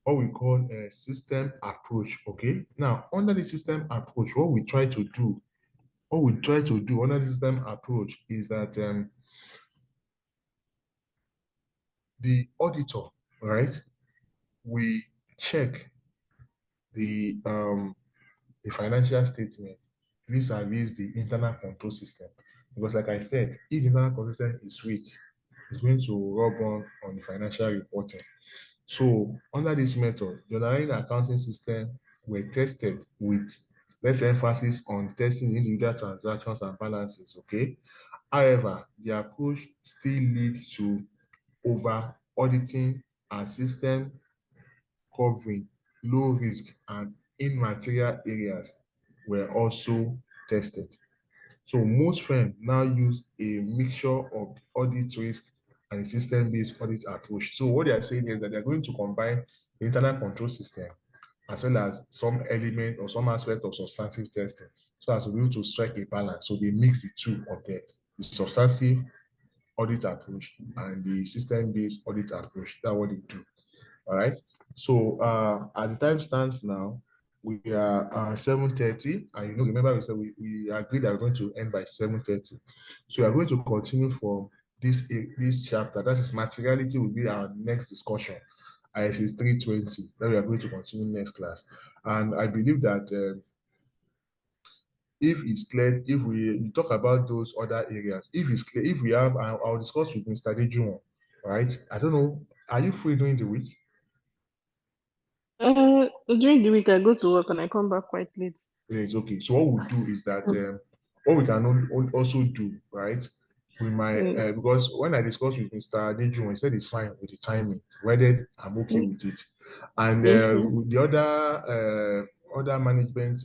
what we call a system approach. Okay. Now, under the system approach, what we try to do under the system approach is that the auditor, right, we check the um, the financial statement vis-a-vis the internal control system. Because like I said, if the internal control system is weak, it's going to rub on the financial reporting. So under this method, the underlying accounting system were tested with less emphasis on testing individual transactions and balances. Okay. However, the approach still leads to over auditing and system covering low risk and immaterial areas were also tested. So most firms now use a mixture of audit risk and a system-based audit approach. So what they are saying is that they're going to combine the internal control system as well as some element or some aspect of substantive testing so as to be able to strike a balance. So they mix the two of them, the substantive audit approach and the system-based audit approach. That's what they do. All right. So as the time stands now, we are 7:30, and remember we said we agreed that we're going to end by 7:30. So we are going to continue from this chapter. That is materiality will be our next discussion. As is 3:20. Then we are going to continue next class. And I believe that if it's clear, if we talk about those other areas, if it's clear, if we have, I'll discuss with Mr. Dejumo, right? I don't know. Are you free during the week? During the week, I go to work and I come back quite late. It's okay. So what we'll do is that what we can also do, right? We might Mm, because when I discussed with Mr. Dejumo, he said it's fine with the timing, whether I'm okay mm, with it. And okay. with the other management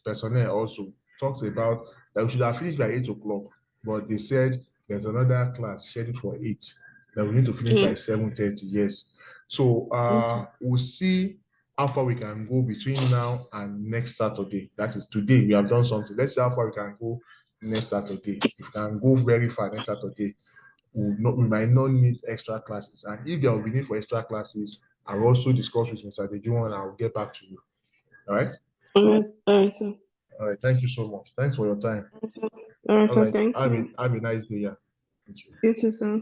personnel also talked about that we should have finished by 8 o'clock, but they said there's another class scheduled for 8 that we need to finish by Mm, 7:30. Yes. So okay. we'll see how far we can go between now and next Saturday. That is today. We have done something. Let's see how far we can go next Saturday. If we can go very far next Saturday, we might not need extra classes. And if there will be need for extra classes, I will also discuss with Mr. Dejuan and I will get back to you. All right. All right, sir. All right. Thank you so much. Thanks for your time. All right, All sir. right. Thank Have a you. have a nice day. Yeah. Thank you. You too, sir.